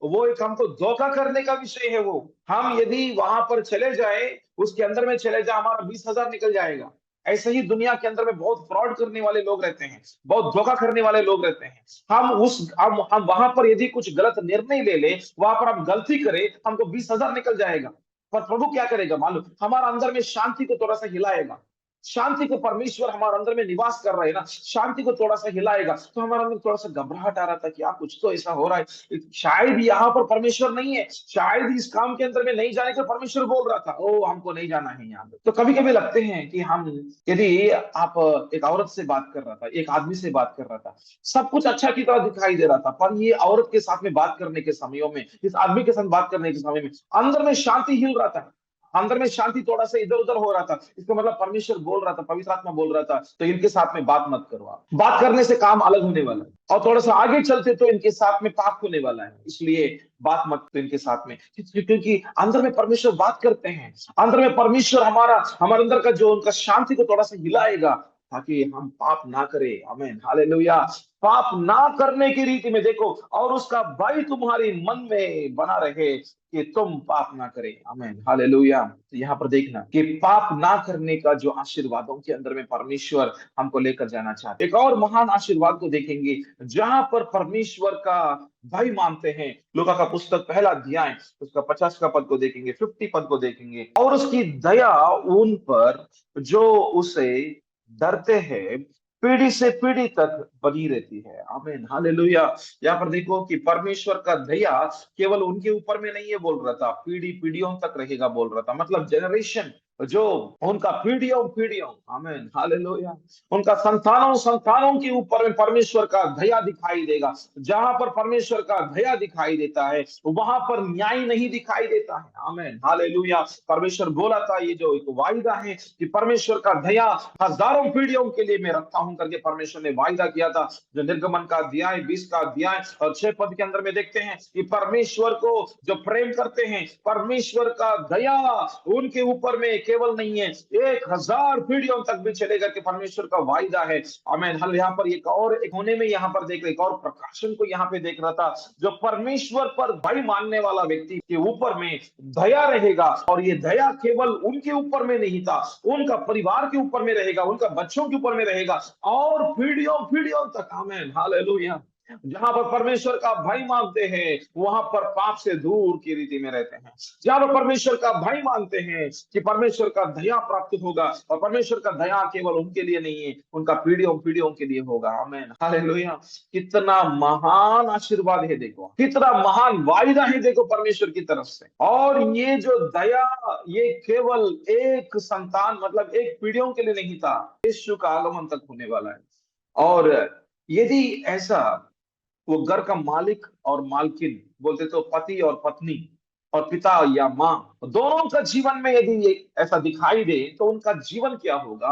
वो एक हमको धोखा करने का विषय है। वो हम यदि वहां पर चले जाए, उसके अंदर में चले जाए, हमारा 20,000 निकल जाएगा। ऐसे ही दुनिया के अंदर में बहुत फ्रॉड करने वाले लोग रहते हैं, बहुत धोखा करने वाले लोग रहते हैं। हम वहां पर यदि कुछ गलत निर्णय ले ले, वहां पर हम गलती करें, हमको 20,000 निकल जाएगा। पर प्रभु क्या करेगा मालूम, हमारा अंदर में शांति को थोड़ा सा हिलाएगा। शांति को परमेश्वर हमारे अंदर में निवास कर रहे हैं ना, शांति को थोड़ा सा हिलाएगा तो हमारे अंदर थोड़ा सा घबराहट आ रहा था कि कुछ तो ऐसा हो रहा है, शायद यहाँ पर परमेश्वर नहीं है, शायद इस काम के अंदर में नहीं जाने का परमेश्वर बोल रहा था, ओ हमको नहीं जाना है यहाँ पे। तो कभी कभी लगते हैं कि हम, यदि आप एक औरत से बात कर रहा था, एक आदमी से बात कर रहा था, सब कुछ अच्छा की तरह दिखाई दे रहा था, पर ये औरत के साथ में बात करने के समयों में, इस आदमी के साथ बात करने के समय में अंदर में शांति हिल रहा था, अंदर में शांति थोड़ा सा इधर उधर हो रहा था। इसका मतलब परमेश्वर बोल रहा था, पवित्र आत्मा बोल रहा था, तो इनके साथ में बात मत करो, आप बात करने से काम अलग होने वाला है, और थोड़ा सा आगे चलते तो इनके साथ में पाप होने वाला है, इसलिए बात मत करो इनके साथ में। क्योंकि अंदर में परमेश्वर बात करते हैं, अंदर में परमेश्वर हमारे अंदर का जो उनका शांति को थोड़ा सा हिलाएगा, ताकि हम पाप ना करें। आमीन, हालेलुया। पाप ना करने की रीति में देखो, और उसका भय तुम्हारे मन में बना रहे कि तुम पाप ना करें। आमीन, हालेलुया। तो यहाँ पर देखना कि पाप ना करने का जो आशीर्वादों के अंदर में परमेश्वर हमको लेकर जाना चाहते, एक और महान आशीर्वाद को देखेंगे जहां पर परमेश्वर का भय मानते हैं। लूका का पुस्तक 1 अध्याय उसका 50 का पद को देखेंगे, 50 पद को देखेंगे, और उसकी दया उन पर जो उसे डरते हैं पीढ़ी से पीढ़ी तक बनी रहती है। आमीन, हालेलुया। यहाँ पर देखो कि परमेश्वर का दया केवल उनके ऊपर में नहीं है बोल रहा था, पीढ़ी पीढ़ियों तक रहेगा बोल रहा था, मतलब जनरेशन, जो उनका पीढ़ियों पीढ़ियों, आमीन, हालेलुया, उनका संतानों संतानों के ऊपर में परमेश्वर का दया दिखाई देगा। जहां पर परमेश्वर का दया दिखाई देता है वहां पर न्याय नहीं दिखाई देता है। आमीन, हालेलुया। परमेश्वर बोला था, ये जो एक वायदा है कि परमेश्वर का दया हजारों पीढ़ियों के लिए मैं रखता हूं करके परमेश्वर ने वायदा किया था। जो निर्गमन का अध्याय 20 का अध्याय और 6 पद के अंदर में देखते हैं कि परमेश्वर को जो प्रेम करते हैं, परमेश्वर का दया उनके ऊपर में केवल नहीं है, 1,000 पीढ़ियों तक भी चलेगा कि परमेश्वर का वायदा है। आमीन, हल यहाँ पर एक और एक होने में यहाँ पर देख रहे, एक और प्रकाशन को यहाँ पे देख रहा था, जो परमेश्वर पर भय मानने वाला व्यक्ति के ऊपर में दया रहेगा, और ये दया केवल उनके ऊपर में नहीं था, उनका परिवार के ऊपर में रहेगा, उनका बच्चों के ऊपर में रहेगा, और पीढ़ियों पीढ़ियों तक। आमीन, हालेलुया। जहां पर परमेश्वर का भय मानते हैं वहां पर पाप से दूर की रीति में रहते हैं। जहां पर परमेश्वर का भय मानते हैं कि परमेश्वर का दया प्राप्त होगा, और परमेश्वर का दया केवल उनके लिए नहीं है, उनका पीढ़ियों पीढ़ियों के लिए होगा। आमीन, हालेलुया। कितना महान आशीर्वाद है देखो, कितना महान वायदा है देखो परमेश्वर की तरफ से। और ये जो दया, ये केवल एक संतान मतलब एक पीढ़ियों के लिए नहीं था, यीशु का आगमन तक होने वाला है। और यदि ऐसा वो घर का मालिक और मालकिन, बोलते तो पति और पत्नी और पिता या माँ, दोनों का जीवन में यदि ये ऐसा दिखाई दे तो उनका जीवन क्या होगा,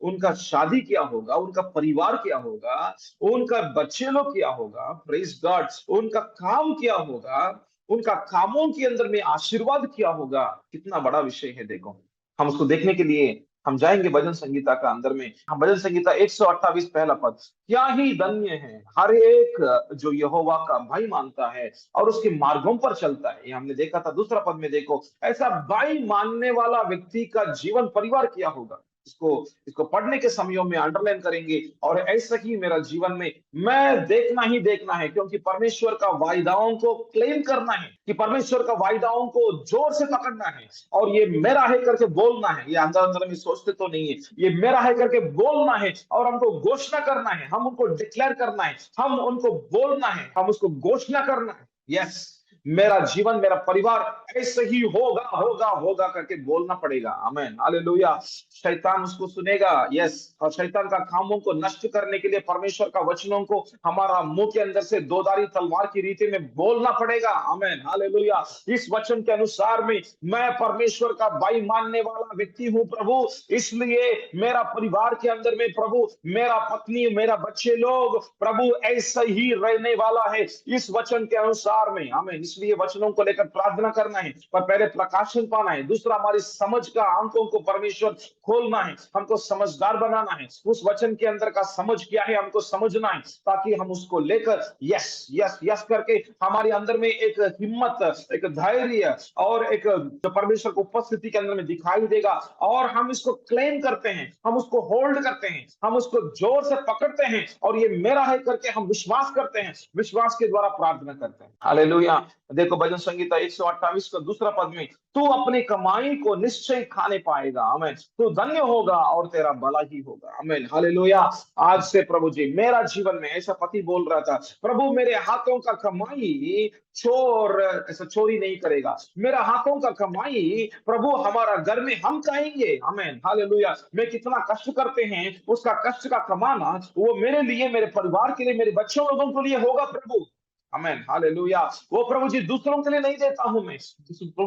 उनका शादी क्या होगा, उनका परिवार क्या होगा, उनका बच्चे लोग क्या होगा, प्रेज गॉड, उनका काम क्या होगा, उनका कामों के अंदर में आशीर्वाद क्या होगा। कितना बड़ा विषय है देखो। हम उसको देखने के लिए हम जाएंगे भजन संगीता का अंदर में। हम भजन संगीता 128 पहला पद, क्या ही धन्य है हर एक जो यहोवा का भाई मानता है और उसके मार्गों पर चलता है। ये हमने देखा था। दूसरा पद में देखो, ऐसा भाई मानने वाला व्यक्ति का जीवन परिवार क्या होगा। इसको इसको पढ़ने के समयों में अंडरलाइन करेंगे। और ऐसा ही मेरा जीवन में मैं देखना ही देखना है, क्योंकि परमेश्वर का वायदाओं को क्लेम करना है, कि परमेश्वर का वायदाओं को जोर से पकड़ना है और ये मेरा है करके बोलना है। ये अंदर अंदर में सोचते तो नहीं है, ये मेरा है करके बोलना है और हमको घोषणा करना है, हम उनको डिक्लेयर करना है, हम उनको बोलना है, हम उसको घोषणा करना है। यस, मेरा जीवन मेरा परिवार ऐसे ही होगा होगा होगा करके बोलना पड़ेगा। आमीन, हालेलुया। शैतान उसको सुनेगा। यस, और शैतान का कामों को नष्ट करने के लिए परमेश्वर का वचनों को हमारा मुंह के अंदर से दोधारी तलवार की रीति में बोलना पड़ेगा। आमीन, हालेलुया। इस वचन के अनुसार में मैं परमेश्वर का भाई मानने वाला व्यक्ति हूं प्रभु, इसलिए मेरा परिवार के अंदर में प्रभु, मेरा पत्नी, मेरा बच्चे लोग प्रभु ऐसा ही रहने वाला है इस वचन के अनुसार में। हमें इसलिए वचनों को लेकर प्रार्थना करना है, पर पहले प्रकाशन पाना है। दूसरा, हमारी समझ का आंखों को परमेश्वर खोलना है, हमको समझदार बनाना है। उस वचन के अंदर का समझ क्या है हमको समझना है, ताकि हम उसको लेकर यस यस यस करके हमारे अंदर में एक हिम्मत, एक धैर्य और एक जो परमेश्वर को उपस्थिति के अंदर में दिखाई देगा, और हम इसको क्लेम करते हैं, हम उसको होल्ड करते हैं, हम उसको जोर से पकड़ते हैं और ये मेरा है करके हम विश्वास करते हैं, विश्वास के द्वारा प्रार्थना करते हैं। हालेलुया। देखो भजन संगीता 128 का दूसरा पद में, तू अपनी कमाई को निश्चय खाने पाएगा। आमीन, तू धन्य होगा और तेरा भला ही होगा। आमीन, हालेलुया। आज से प्रभु जी मेरा जीवन में, ऐसा पति बोल रहा था, प्रभु मेरे हाथों का कमाई चोर ऐसा चोरी नहीं करेगा, मेरा हाथों का कमाई प्रभु हमारा घर में हम खाएंगे। आमीन, हालेलुया। मैं कितना कष्ट करते हैं, उसका कष्ट का कमाना वो मेरे लिए, मेरे परिवार के लिए, मेरे बच्चों लोगों के लिए होगा प्रभु। आमीन, हालेलुया। वो प्रभु जी दूसरों के लिए नहीं देता हूं मैं,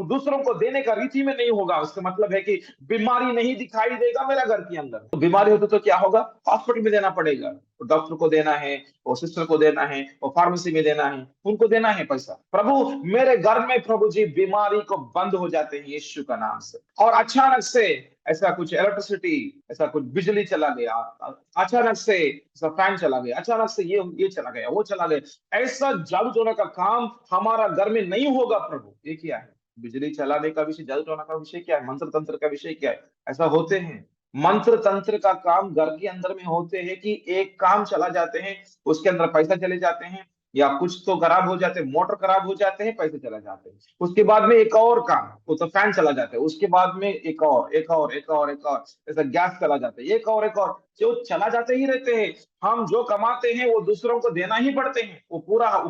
दूसरों को देने का रीति में नहीं होगा। उसका मतलब है कि बीमारी नहीं दिखाई देगा मेरा घर के अंदर। तो बीमारी होती तो क्या होगा, हॉस्पिटल में देना पड़ेगा, डॉक्टर को देना है, वो सिस्टर को देना है, वो फार्मेसी में देना है, उनको देना है पैसा। प्रभु मेरे घर में प्रभु जी बीमारी को बंद हो जाते हैं यीशु का नाम से। और अचानक से ऐसा कुछ इलेक्ट्रिसिटी, ऐसा कुछ बिजली चला गया, अचानक से ऐसा फैन चला गया, अचानक से ये चला गया, वो चला गया, ऐसा जादू टोना का काम हमारा घर में नहीं होगा प्रभु। ये क्या है, बिजली चलाने का विषय, जादू टोना का विषय क्या है, मंत्र तंत्र का विषय क्या है। ऐसा होते हैं मंत्र तंत्र का काम घर के अंदर में होते हैं कि एक काम चला जाते हैं, उसके अंदर पैसा चले जाते हैं, या कुछ तो खराब हो जाते हैं, मोटर खराब हो जाते हैं, पैसे चला जाते हैं, उसके बाद में एक और काम, वो तो फैन चला जाता है, उसके बाद में एक और एक और एक और एक और ऐसा गैस चला जाता है, एक और एक और, जो चला जाते ही रहते हैं। हम जो कमाते हैं वो दूसरों को देना ही पड़ते हैं। वो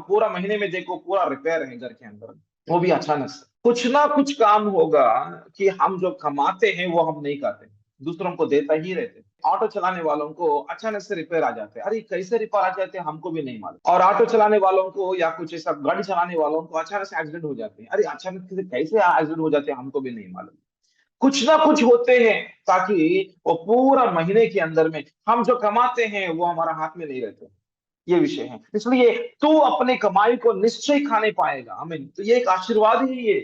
पूरा महीने में देखो पूरा रिपेयर है घर के अंदर, वो भी अचानक से कुछ ना कुछ काम होगा कि हम जो कमाते हैं वो हम नहीं करते, दूसरों को देता ही रहते हैं। ऑटो चलाने वालों को अचानक से रिपेयर आ जाते हैं, अरे कैसे रिपेयर आ जाते हैं हमको भी नहीं मालूम। और ऑटो चलाने वालों को या कुछ ऐसा गाड़ी चलाने वालों को अचानक से एक्सीडेंट हो जाते हैं, अरे अचानक से कैसे एक्सीडेंट हो जाते हैं हमको भी नहीं मालूम। कुछ ना कुछ होते हैं, ताकि वो पूरा महीने के अंदर में हम जो कमाते हैं वो हमारा हाथ में नहीं रहते। ये विषय है। इसलिए तू अपने कमाई को निश्चय खाने पाएगा। आमीन। तो ये एक आशीर्वाद ही है,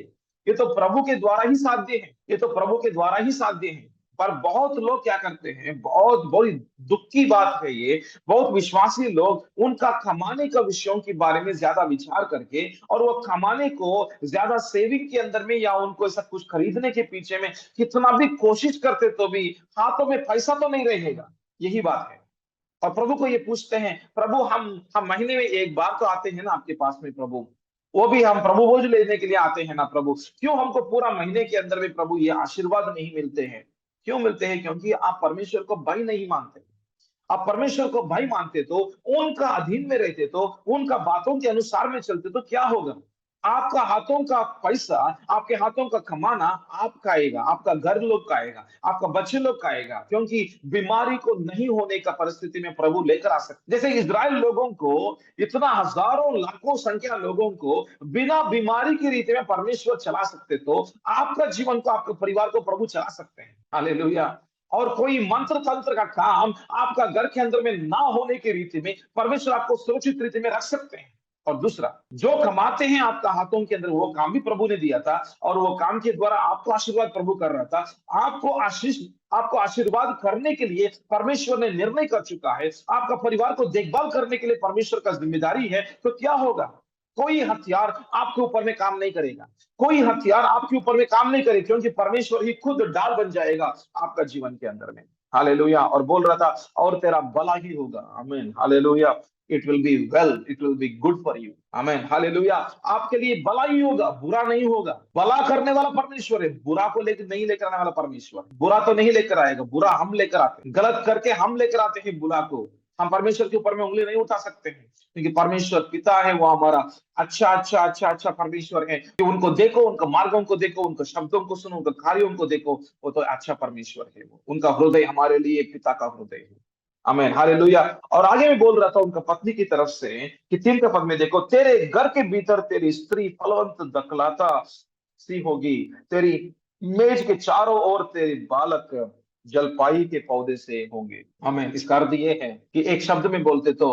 ये तो प्रभु के द्वारा ही साध्य है, ये तो प्रभु के द्वारा ही साध्य है। पर बहुत लोग क्या करते हैं, बहुत बड़ी दुख की बात है ये, बहुत विश्वासी लोग उनका कमाने का विषयों के बारे में ज्यादा विचार करके, और वो कमाने को ज्यादा सेविंग के अंदर में या उनको ऐसा कुछ खरीदने के पीछे में कितना भी कोशिश करते तो भी हाथों में पैसा तो नहीं रहेगा। यही बात है। और प्रभु को ये पूछते हैं, प्रभु हम महीने में एक बार तो आते हैं ना आपके पास में प्रभु, वो भी हम प्रभु बोझ लेने के लिए आते हैं ना प्रभु, क्यों हमको पूरा महीने के अंदर में प्रभु ये आशीर्वाद नहीं मिलते हैं। क्यों मिलते हैं, क्योंकि आप परमेश्वर को भाई नहीं मानते। आप परमेश्वर को भाई मानते तो, उनका अधीन में रहते तो, उनका बातों के अनुसार में चलते तो क्या होगा, आपका हाथों का पैसा, आपके हाथों का कमाना आप खाएगा, आपका घर लोग खाएगा, आपका बच्चे लोग खाएगा, क्योंकि बीमारी को नहीं होने का परिस्थिति में प्रभु लेकर आ सकते। जैसे इजराइल लोगों को, इतना हजारों लाखों संख्या लोगों को बिना बीमारी की रीति में परमेश्वर चला सकते, तो आपका जीवन को, आपके परिवार को प्रभु चला सकते हैं। हालेलुया। और कोई मंत्र तंत्र का काम आपका घर के अंदर में ना होने की रीति में परमेश्वर आपको सुरक्षित रीति में रख सकते हैं। और दूसरा, जो कमाते हैं आपका हाथों के अंदर, वो काम भी प्रभु ने दिया था, और वो काम के द्वारा आपको आशीर्वाद प्रभु कर रहा था। आपको आशीर्वाद करने के लिए परमेश्वर ने निर्णय कर चुका है। आपका परिवार को देखभाल करने के लिए परमेश्वर का जिम्मेदारी है। तो क्या होगा? कोई हथियार आपके ऊपर में काम नहीं करेगा। कोई हथियार आपके ऊपर में काम नहीं करेगा, क्योंकि परमेश्वर ही खुद ढाल बन जाएगा आपका जीवन के अंदर में। हालेलुया। और बोल रहा था, और तेरा भला ही होगा। आमीन। Hallelujah. It will be well, it will be good for you. आमीन। हालेलुया। आपके लिए भला ही होगा, बुरा नहीं होगा। भला करने वाला परमेश्वर है, बुरा को लेकर नहीं लेकर आने वाला परमेश्वर। बुरा तो नहीं लेकर आएगा, बुरा हम लेकर आते हैं। गलत करके हम लेकर आते हैं बुरा को। हम परमेश्वर के ऊपर में उंगली नहीं उठा सकते हैं, क्योंकि परमेश्वर पिता है, वो हमारा अच्छा अच्छा अच्छा अच्छा परमेश्वर है। कि उनको देखो, उनका मार्गों को देखो, उनके शब्दों को सुनो, उनके कार्यों को देखो, वो तो अच्छा परमेश्वर है। वो उनका हृदय हमारे लिए एक पिता का हृदय है। आमीन। हालेलुया। और आगे में बोल रहा था उनका पत्नी की तरफ से कि 3 पद में देखो, तेरे घर के भीतर तेरी स्त्री फलवंत दखलाता सी होगी, तेरी मेज के चारों ओर तेरे बालक जलपाई के पौधे से होंगे। हमें इसका अर्थ ये है कि एक शब्द में बोलते तो,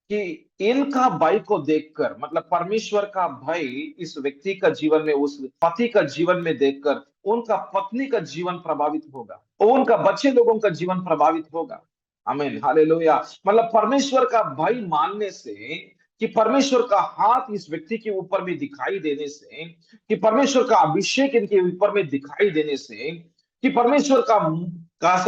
कि इनका भाई को देखकर, मतलब परमेश्वर का भाई इस व्यक्ति का जीवन में, उस पति का जीवन में देखकर उनका पत्नी का जीवन प्रभावित होगा, और उनका बच्चे लोगों का जीवन प्रभावित होगा। आमीन। हालेलुया। मतलब परमेश्वर का भाई मानने से, कि परमेश्वर का हाथ इस व्यक्ति के ऊपर में दिखाई देने से, कि परमेश्वर का अभिषेक इनके ऊपर में दिखाई देने से, कि परमेश्वर का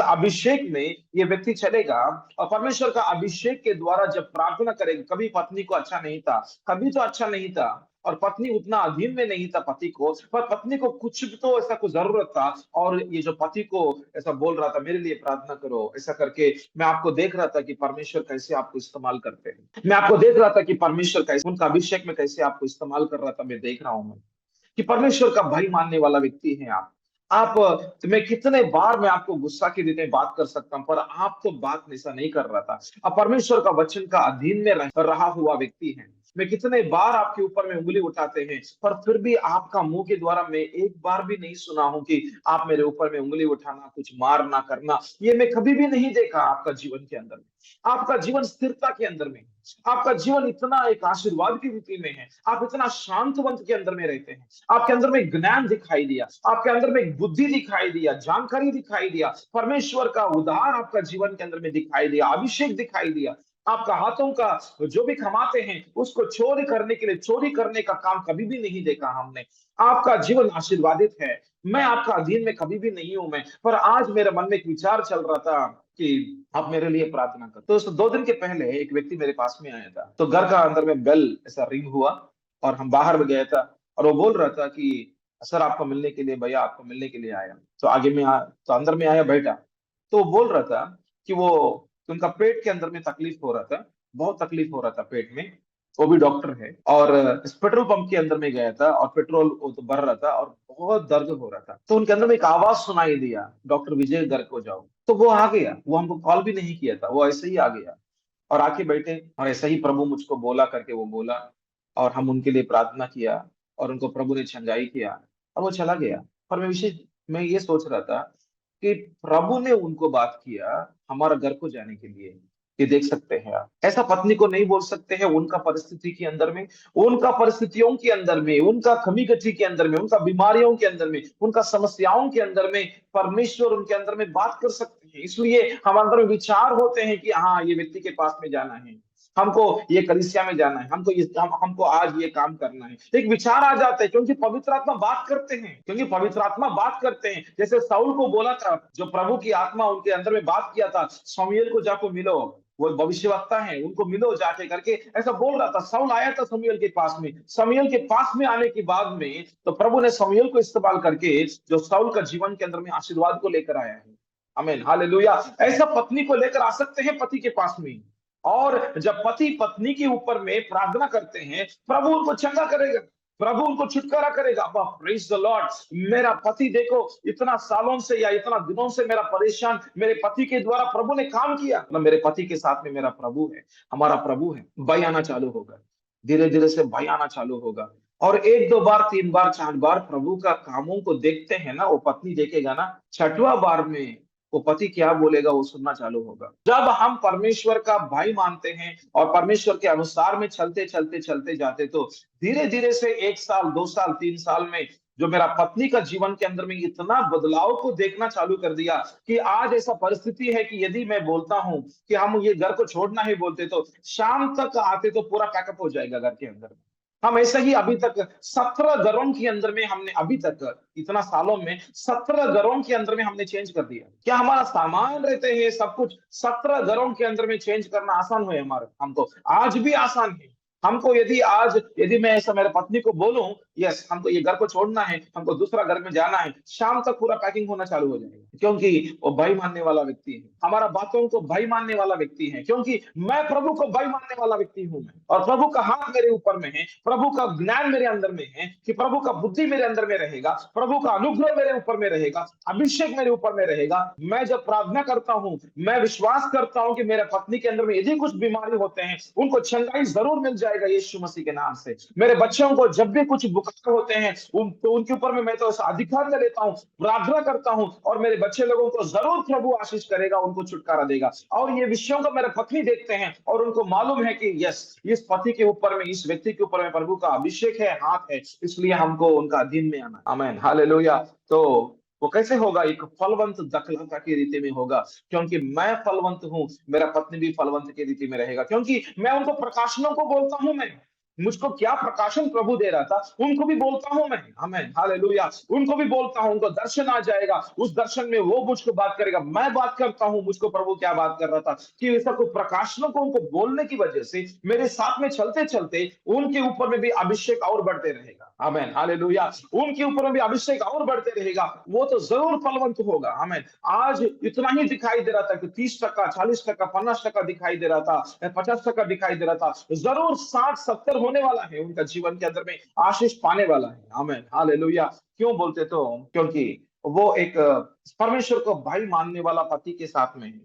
अभिषेक में ये व्यक्ति चलेगा, और परमेश्वर का अभिषेक के द्वारा जब प्रार्थना करेगा। कभी पत्नी को अच्छा नहीं था, कभी तो अच्छा नहीं था, और पत्नी उतना अधीन में नहीं था पति को, पर पत्नी को कुछ भी तो ऐसा कुछ जरूरत था, और ये जो पति को ऐसा बोल रहा था, मेरे लिए प्रार्थना करो, ऐसा करके मैं आपको देख रहा था कि परमेश्वर कैसे आपको इस्तेमाल करते हैं। मैं आपको देख रहा था कि परमेश्वर कैसे उनका अभिषेक में कैसे आपको इस्तेमाल कर रहा था। मैं देख रहा हूं मैं, कि परमेश्वर का भाई मानने वाला व्यक्ति है आप मैं कितने बार मैं आपको गुस्सा के दिन में बात कर सकता हूं, पर आप तो बात ऐसा नहीं कर रहा था। अब परमेश्वर का वचन का अधीन में रहा हुआ व्यक्ति है। मैं कितने बार आपके ऊपर में उंगली उठाते हैं, पर फिर भी आपका मुंह के द्वारा मैं एक बार भी नहीं सुना हूं कि आप मेरे ऊपर में उंगली उठाना, कुछ मारना करना, ये मैं कभी भी नहीं देखा आपका जीवन के अंदर में। आपका जीवन स्थिरता के अंदर में, आपका जीवन इतना एक आशीर्वाद की रीति में है। आप इतना शांतवंत के अंदर में रहते हैं। आपके अंदर में ज्ञान दिखाई दिया, आपके अंदर में बुद्धि दिखाई दिया, जानकारी दिखाई दिया, परमेश्वर का उद्धार आपका जीवन के अंदर में दिखाई दिया, अभिषेक दिखाई दिया। आपका हाथों का जो भी कमाते हैं, उसको चोरी करने के लिए, चोरी करने का काम कभी भी नहीं देखा हमने। आपका जीवन आशीर्वादित है। मैं आपका अधीन में कभी भी नहीं हूं मैं, पर आज मेरे मन में एक विचार चल रहा था कि आप मेरे लिए प्रार्थना कर। तो 2 दिन के पहले एक व्यक्ति मेरे पास में आया था, तो घर का अंदर में बेल ऐसा रिंग हुआ, और हम बाहर में गया था, और वो बोल रहा था कि सर आपको मिलने के लिए, भैया आपको मिलने के लिए आया। तो आगे में तो अंदर में आया, बैठा। तो वो बोल रहा था कि वो, उनका पेट के अंदर में तकलीफ हो रहा था, बहुत तकलीफ हो रहा था पेट में। वो भी डॉक्टर है, और इस पेट्रोल पंप के अंदर में गया था, और पेट्रोल वो तो भर रहा था, और बहुत दर्द हो रहा था। तो उनके अंदर में एक आवाज सुनाई दिया, डॉक्टर विजय घर को जाओ। तो वो आ गया, वो हमको कॉल भी नहीं किया था, वो ऐसे ही आ गया, और आके बैठे, और ऐसा ही प्रभु मुझको बोला करके वो बोला, और हम उनके लिए प्रार्थना किया, और उनको प्रभु ने छंगाई किया, और वो चला गया। पर मैं ये सोच रहा था कि प्रभु ने उनको बात किया हमारा घर को जाने के लिए। ये देख सकते हैं आप, ऐसा पत्नी को नहीं बोल सकते हैं उनका परिस्थिति के अंदर में, उनका परिस्थितियों के अंदर में, उनका कमी गति के अंदर में, उनका बीमारियों के अंदर में, उनका समस्याओं के अंदर में परमेश्वर उनके अंदर में बात कर सकते हैं। इसलिए हम अंदर में विचार होते हैं कि हाँ, ये व्यक्ति के पास में जाना है, हमको ये कलीसिया में जाना है, हमको आज ये काम करना है। एक विचार आ जाता है, क्योंकि पवित्र आत्मा बात करते हैं, क्योंकि पवित्र आत्मा बात करते हैं। जैसे साउल को बोला था, जो प्रभु की आत्मा उनके अंदर में बात किया था, शमूएल को जाको मिलो, वो भविष्यवक्ता है, उनको मिलो जाके करके ऐसा बोल रहा था। साउल आया था शमूएल के पास में, शमूएल के पास में आने के बाद में तो प्रभु ने शमूएल को इस्तेमाल करके जो साउल का जीवन के अंदर में आशीर्वाद को लेकर आया है। आमीन। हालेलुया। ऐसा पत्नी को लेकर आ सकते हैं पति के पास में, और जब पति पत्नी के ऊपर में प्रार्थना करते हैं, प्रभु उनको चंगा करेगा, प्रभु उनको छुटकारा करेगा। Praise the Lord. मेरा पति देखो, इतना सालों से या इतना दिनों से मेरा परेशान, मेरे पति के द्वारा प्रभु ने काम किया, मतलब मेरे पति के साथ में मेरा प्रभु है, हमारा प्रभु है। भय आना चालू होगा, धीरे धीरे से भय आना चालू होगा, और 1 2 बार 3 बार 4 बार प्रभु का कामों को देखते हैं ना, वो पत्नी देखेगा ना, 6वां बार में वो पति क्या बोलेगा वो सुनना चालू होगा। जब हम परमेश्वर का भाई मानते हैं और परमेश्वर के अनुसार में चलते चलते चलते जाते, तो धीरे धीरे से 1 साल, 2 साल, 3 साल में जो मेरा पत्नी का जीवन के अंदर में इतना बदलाव को देखना चालू कर दिया कि आज ऐसा परिस्थिति है कि यदि मैं बोलता हूं कि हम ये घर को छोड़ना ही बोलते, तो शाम तक आते तो पूरा पैकअप हो जाएगा घर के अंदर। हम ऐसा ही अभी तक 17 घरों के अंदर में हमने अभी तक इतना सालों में 17 घरों के अंदर में हमने चेंज कर दिया। क्या हमारा सामान रहते हैं सब कुछ 17 घरों के अंदर में चेंज करना आसान हुआ हमारे? हमको आज भी आसान है। हमको यदि मैं ऐसा मेरे पत्नी को बोलूं, यस हमको ये घर को छोड़ना है, हमको दूसरा घर में जाना है, शाम तक पूरा पैकिंग होना चालू हो जाएगा, क्योंकि वो भाई मानने वाला व्यक्ति है, हमारा बातों को भाई मानने वाला व्यक्ति है, क्योंकि मैं प्रभु को भाई मानने वाला व्यक्ति हूं मैं। और प्रभु का हाथ मेरे ऊपर में है, प्रभु का ज्ञान मेरे अंदर में है, कि प्रभु का बुद्धि मेरे अंदर में रहेगा, प्रभु का अनुग्रह मेरे ऊपर में रहेगा, अभिषेक मेरे ऊपर में रहेगा। मैं जब प्रार्थना करता हूं, मैं विश्वास करता हूं कि मेरे पत्नी के अंदर में यदि कुछ बीमारी होते हैं, उनको चंगाई जरूर मिल जाएगा यीशु मसीह के नाम से। मेरे बच्चों को जब भी कुछ बुखार होते हैं, तो उनके ऊपर में मैं तो अधिकार ले लेता हूं, प्रार्थना करता हूं, और मेरे बच्चे लोगों को जरूर प्रभु आशीष करेगा, उनको छुटकारा देगा। और ये विषयों को मेरे पत्नी देखते हैं और उनको मालूम है कि यस इस पति के ऊपर में, इस व्यक्ति के ऊपर में प्रभु का अभिषेक है, हाथ है, इसलिए हमको उनका अधीन में आना। आमीन, हालेलुया। तो वो कैसे होगा? एक फलवंत दखलता की रीति में होगा, क्योंकि मैं फलवंत हूं, मेरा पत्नी भी फलवंत की रीति में रहेगा, क्योंकि मैं उनको प्रकाशनों को बोलता हूं। मैं मुझको क्या प्रकाशन प्रभु दे रहा था, उनको भी बोलता हूं मैं। आमीन, हालेलुया। उनको भी बोलता हूं, उनको दर्शन आ जाएगा, उस दर्शन में वो मुझको बात करेगा, मैं बात करता हूं, मुझको प्रभु क्या बात कर रहा था, कि ऐसा कोई प्रकाशनों को उनको बोलने की वजह से मेरे साथ में चलते चलते उनके ऊपर में भी अभिषेक और बढ़ते रहेगा। आमीन, हालेलुया। उनके ऊपर में भी अभिषेक और बढ़ते रहेगा, वो तो जरूर फलवंत होगा। आमीन। आज इतना ही दिखाई दे रहा था कि 30%, 40%, 50% दिखाई दे रहा था, 50% दिखाई दे रहा था, जरूर 60-70 होने वाला है उनका जीवन के अंदर में, आशीष पाने वाला है। आमीन, हालेलुया। क्यों बोलते? तो क्योंकि वो एक परमेश्वर को भाई मानने वाला पति के साथ में है।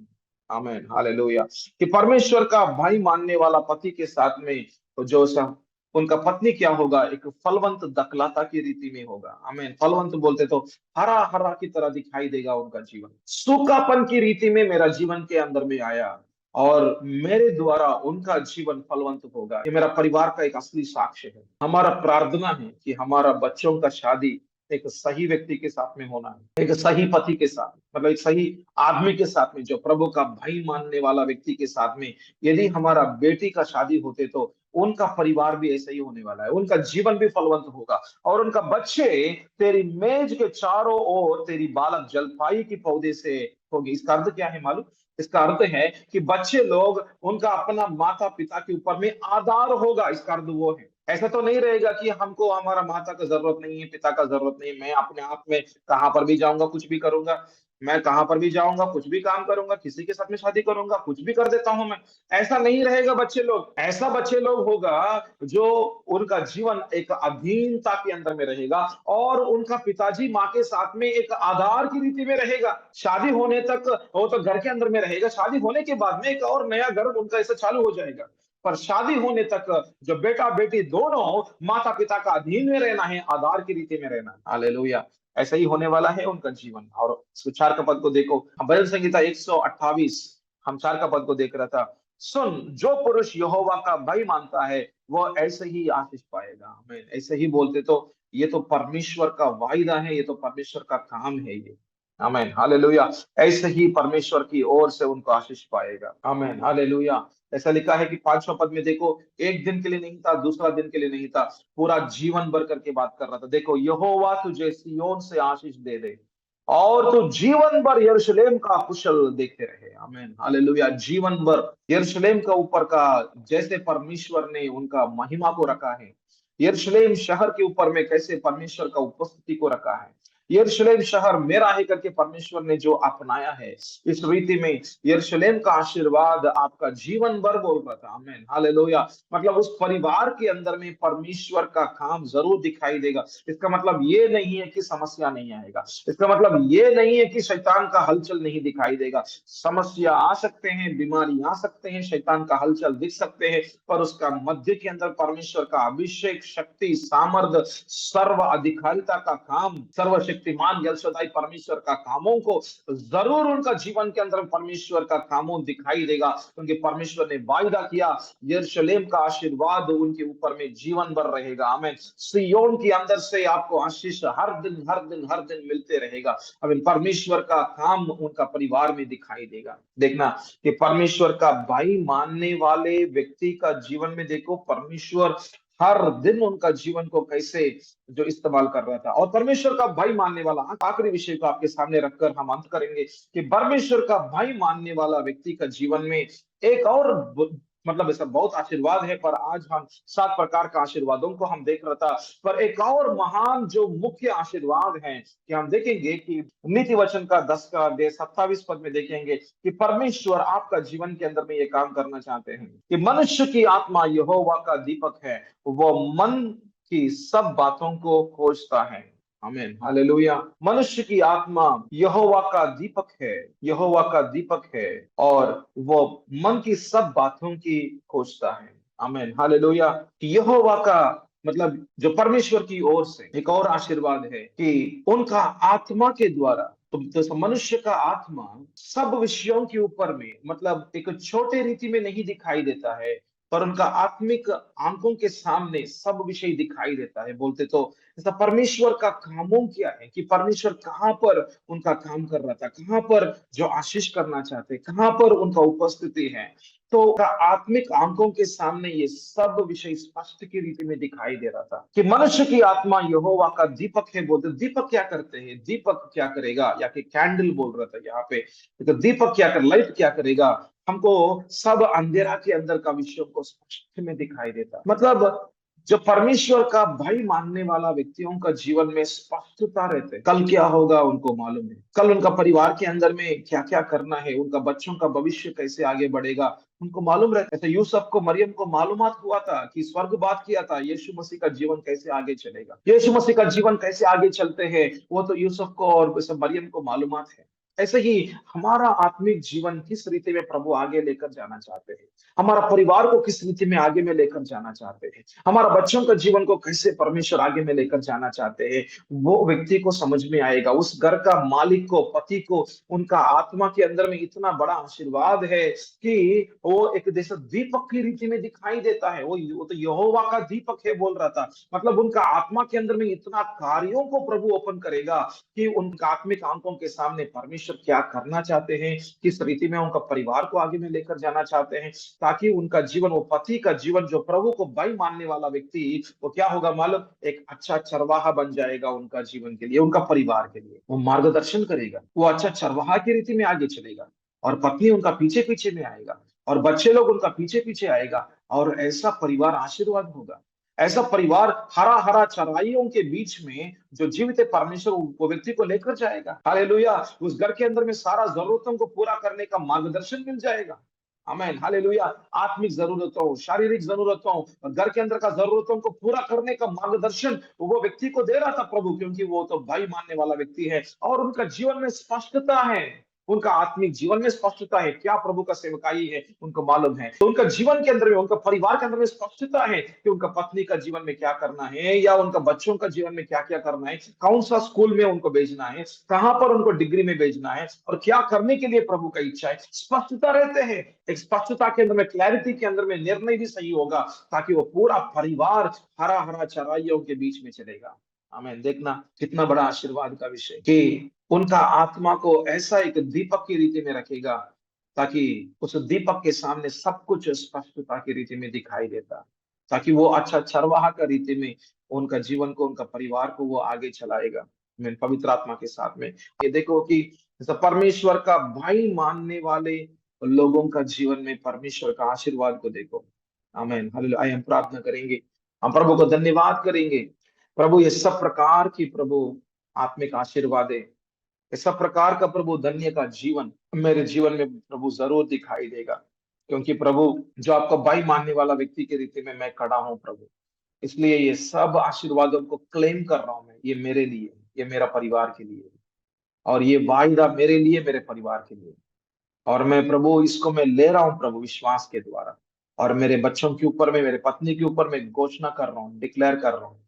आमीन, हालेलुया। कि परमेश्वर का भाई मानने वाला पति के साथ में तो जो सब उनका पत्नी क्या होगा? एक फलवंत दखलता की रीति में होगा। आमीन। फलवंत बोलते तो हरा हरा की तरह दिखाई देगा उनका जीवन। सूखापन की रीति में मेरा जीवन के अंदर में आया और मेरे द्वारा उनका जीवन फलवंत होगा। ये मेरा परिवार का एक असली साक्ष्य है। हमारा प्रार्थना है कि हमारा बच्चों का शादी एक सही व्यक्ति के साथ में होना है, एक सही पति के साथ, मतलब एक सही आदमी के साथ में, जो प्रभु का भाई मानने वाला व्यक्ति के साथ में। यदि हमारा बेटी का शादी होते तो उनका परिवार भी ऐसा ही होने वाला है, उनका जीवन भी फलवंत होगा, और उनका बच्चे तेरी मेज के चारों ओर तेरी बालक जलपाई की पौधे से होगी। इसका अर्थ क्या है मालूम? इसका अर्थ है कि बच्चे लोग उनका अपना माता पिता के ऊपर में आधार होगा। इसका अर्थ वो है, ऐसा तो नहीं रहेगा कि हमको हमारा माता का जरूरत नहीं है, पिता का जरूरत नहीं है, मैं अपने आप में कहां पर भी जाऊंगा कुछ भी करूंगा, मैं कहां पर भी जाऊंगा कुछ भी काम करूंगा, किसी के साथ में शादी करूंगा, कुछ भी कर देता हूं मैं। ऐसा नहीं रहेगा बच्चे लोग। ऐसा बच्चे लोग होगा जो उनका जीवन एक अधीनता के अंदर में रहेगा, और उनका पिताजी माँ के साथ में एक आधार की रीति में रहेगा। शादी होने तक वो तो घर के अंदर में रहेगा, शादी होने के बाद में एक और नया घर उनका ऐसा चालू हो जाएगा। पर शादी होने तक जो बेटा बेटी दोनों माता पिता का अधीन में रहना है, आधार की रीति में रहना है। हालेलुया। ऐसा ही होने वाला है उनका जीवन। और उसको 4 का पद को देखो, भजन संहिता 128, हम 4 का पद को देख रहा था। सुन, जो पुरुष यहोवा का भय मानता है वो ऐसे ही आशीष पाएगा। हमें ऐसे ही बोलते तो ये तो परमेश्वर का वायदा है, ये तो परमेश्वर का काम है ये। आमीन, हालेलुया। ऐसे ही परमेश्वर की ओर से उनको आशीष पाएगा। आमीन, हालेलुया। ऐसा लिखा है कि 5वां पद में देखो, एक दिन के लिए नहीं था, दूसरा दिन के लिए नहीं था, पूरा जीवन भर करके बात कर रहा था। देखो, यहोवा तुझे सिय्योन से आशीष दे दे और तू जीवन भर यरूशलेम का कुशल देखते रहे। आमीन, हालेलुया। जीवन भर यरूशलेम का ऊपर का जैसे परमेश्वर ने उनका महिमा को रखा है, यरूशलेम शहर के ऊपर में कैसे परमेश्वर का उपस्थिति को रखा है, यरूशलेम शहर मेरा है करके परमेश्वर ने जो अपनाया है, इस रीति में यरूशलेम का आशीर्वाद आपका जीवन भर बोल रहा था। आमीन, हालेलुया। मतलब उस परिवार के अंदर में परमेश्वर का काम जरूर दिखाई देगा। इसका मतलब ये नहीं है कि समस्या नहीं आएगा, इसका मतलब ये नहीं है कि शैतान का हलचल नहीं दिखाई देगा। समस्या आ सकते हैं, बीमारी आ सकते हैं, शैतान का हलचल दिख सकते हैं, पर उसका मध्य के अंदर परमेश्वर का अभिषेक, शक्ति, सामर्थ, सर्व अधिकारिता का काम, सर्वशक्ति सर्वशक्तिमान एल शद्दाई परमेश्वर का कामों को जरूर उनका जीवन के अंदर परमेश्वर का कामों दिखाई देगा, क्योंकि परमेश्वर ने वायदा किया यरूशलेम का आशीर्वाद उनके ऊपर में जीवन भर रहेगा। आमीन। सिय्योन के अंदर से आपको आशीष हर दिन हर दिन हर दिन मिलते रहेगा। आमीन। परमेश्वर का काम उनका परिवार में दिखाई देगा। देखना कि परमेश्वर का भाई मानने वाले व्यक्ति का जीवन में देखो परमेश्वर हर दिन उनका जीवन को कैसे जो इस्तेमाल कर रहा था। और परमेश्वर का भाई मानने वाला, आखिरी विषय को आपके सामने रखकर हम अंत करेंगे कि परमेश्वर का भाई मानने वाला व्यक्ति का जीवन में एक और मतलब ऐसा बहुत आशीर्वाद है, पर आज हम 7 प्रकार का आशीर्वादों को हम देख रहा था। पर एक और महान जो मुख्य आशीर्वाद है कि हम देखेंगे कि नीति वचन का 10 का अध्याय 27 पद में देखेंगे कि परमेश्वर आपका जीवन के अंदर में ये काम करना चाहते हैं कि मनुष्य की आत्मा यहोवा का दीपक है, वो मन की सब बातों को खोजता है। आमीन। हालेलुया। मनुष्य की आत्मा यहोवा का दीपक है, यहोवा का दीपक है, और वो मन की सब बातों की खोजता है। आमीन। हालेलुया। यहोवा का मतलब जो परमेश्वर की ओर से एक और आशीर्वाद है कि उनका आत्मा के द्वारा तो मनुष्य का आत्मा सब विषयों के ऊपर में मतलब एक छोटे रीति में नहीं दिखाई देता है, पर उनका आत्मिक आंखों के सामने सब विषय दिखाई देता है। बोलते तो ऐसा परमेश्वर का कामों क्या है कि परमेश्वर कहाँ पर उनका काम कर रहा था, कहाँ पर जो आशीष करना चाहते, कहाँ पर उनका उपस्थिति है। तो आत्मिक आंखों के सामने ये सब विषय स्पष्ट की रीति में दिखाई दे रहा था कि मनुष्य की आत्मा यहोवा का दीपक है। बोलते दीपक क्या करते हैं, दीपक क्या करेगा, या कि कैंडल बोल रहा था यहाँ पे, तो दीपक क्या कर, लाइट क्या करेगा, हमको सब अंधेरा के अंदर का विषयों को स्पष्ट में दिखाई देता। मतलब जो परमेश्वर का भाई मानने वाला व्यक्तियों का जीवन में स्पष्टता रहते, कल क्या होगा उनको मालूम है, कल उनका परिवार के अंदर में क्या क्या करना है, उनका बच्चों का भविष्य कैसे आगे बढ़ेगा उनको मालूम रहता है। यूसुफ को मरियम को मालूमात हुआ था कि स्वर्ग बात किया था यीशु मसीह का जीवन कैसे आगे चलेगा, यीशु मसीह का जीवन कैसे आगे चलते हैं, वो तो यूसुफ को और मरियम को मालूमात है। ऐसे ही हमारा आत्मिक जीवन किस रीति में प्रभु आगे लेकर जाना चाहते हैं, हमारा परिवार को किस रीति में आगे में लेकर जाना चाहते हैं, हमारा बच्चों का जीवन को कैसे परमेश्वर आगे में लेकर जाना चाहते हैं, वो व्यक्ति को समझ में आएगा। उस घर का मालिक को, पति को, उनका आत्मा के अंदर में इतना बड़ा आशीर्वाद है कि वो एक जैसे दीपक की रीति में दिखाई देता है। वो तो यहोवा का दीपक है बोल रहा था, मतलब उनका आत्मा के अंदर में इतना कार्यों को प्रभु ओपन करेगा कि उनका आत्मिक आंखों के सामने परमेश्वर क्या करना चाहते हैं, किस रीति में उनका परिवार को आगे में लेकर जाना चाहते हैं, ताकि उनका जीवन, वो पति का जीवन जो प्रभु को भाई मानने वाला व्यक्ति, वो क्या होगा मालूम, एक अच्छा चरवाहा बन जाएगा उनका जीवन के लिए, उनका परिवार के लिए वो मार्गदर्शन करेगा, वो अच्छा चरवाहा की रीति में आगे चलेगा, और पत्नी उनका पीछे पीछे में आएगा, और बच्चे लोग उनका पीछे पीछे आएगा, और ऐसा परिवार आशीर्वाद होगा। ऐसा परिवार हरा हरा चराइयों के बीच में जो जीवित परमेश्वर वो व्यक्ति को लेकर जाएगा। हालेलुया। उस घर के अंदर में सारा जरूरतों को पूरा करने का मार्गदर्शन मिल जाएगा। आमीन। हालेलुया। आत्मिक जरूरतों, शारीरिक जरूरतों, घर के अंदर का जरूरतों को पूरा करने का मार्गदर्शन वो व्यक्ति को दे रहा था प्रभु, क्योंकि वो तो भाई मानने वाला व्यक्ति है, और उनका जीवन में स्पष्टता है, उनका आत्मिक जीवन में स्पष्टता है, क्या प्रभु का सेवकाई है उनको मालूम है। तो उनका जीवन के अंदर में, उनका परिवार के अंदर में स्पष्टता है कि उनका पत्नी का जीवन में क्या करना है, या उनका बच्चों का जीवन में क्या क्या करना है, कौन सा स्कूल में उनको भेजना है, कहां पर उनको डिग्री में भेजना है, और क्या करने के लिए प्रभु का इच्छा है। स्पष्टता रहते हैं। एक स्पष्टता के अंदर में, क्लैरिटी के अंदर में निर्णय भी सही होगा, ताकि वो पूरा परिवार हरा हरा चराइयों के बीच में चलेगा। आमीन। देखना कितना बड़ा आशीर्वाद का विषय कि उनका आत्मा को ऐसा एक दीपक की रीति में रखेगा, ताकि उस दीपक के सामने सब कुछ स्पष्टता की रीति में दिखाई देता, ताकि वो अच्छा चरवाहा का रीति में उनका जीवन को, उनका परिवार को वो आगे चलाएगा। मैं पवित्र आत्मा के साथ में ये देखो कि जैसा परमेश्वर का भाई मानने वाले लोगों का जीवन में परमेश्वर का आशीर्वाद को देखो। आमीन। हालेलुया। हम प्रार्थना करेंगे, हम प्रभु को धन्यवाद करेंगे। प्रभु ये सब प्रकार की प्रभु आत्मिक आशीर्वाद है, इस सब प्रकार का प्रभु धन्य का जीवन मेरे जीवन में प्रभु जरूर दिखाई देगा, क्योंकि प्रभु जो आपका भाई मानने वाला व्यक्ति के रीति में मैं खड़ा हूं प्रभु, इसलिए ये सब आशीर्वादों को क्लेम कर रहा हूं मैं, ये मेरे लिए, ये मेरा परिवार के लिए, और ये वायदा मेरे लिए, मेरे परिवार के लिए, और मैं प्रभु इसको मैं ले रहा हूं प्रभु विश्वास के द्वारा, और मेरे बच्चों के ऊपर में, मेरे पत्नी के ऊपर मैं घोषणा कर रहा हूँ, डिक्लेयर कर रहा हूँ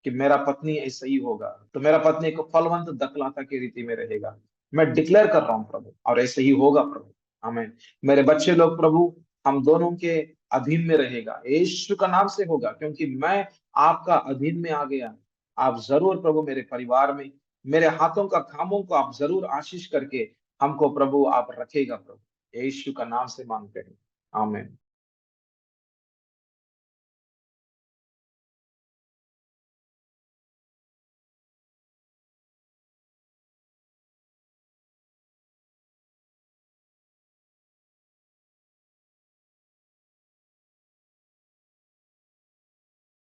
कि मेरा पत्नी ऐसा ही होगा, तो मेरा पत्नी को फलवंत दकलाता की रीति में रहेगा। मैं डिक्लेयर कर रहा हूँ प्रभु, और ऐसे ही होगा प्रभु। आमीन। मेरे बच्चे लोग प्रभु, हम दोनों के अधीन में रहेगा, यीशु का नाम से होगा, क्योंकि मैं आपका अधीन में आ गया। आप जरूर प्रभु मेरे परिवार में, मेरे हाथों का कामों को आप जरूर आशीष करके हमको प्रभु आप रखेगा प्रभु, यीशु का नाम से मांगते हैं। आमीन।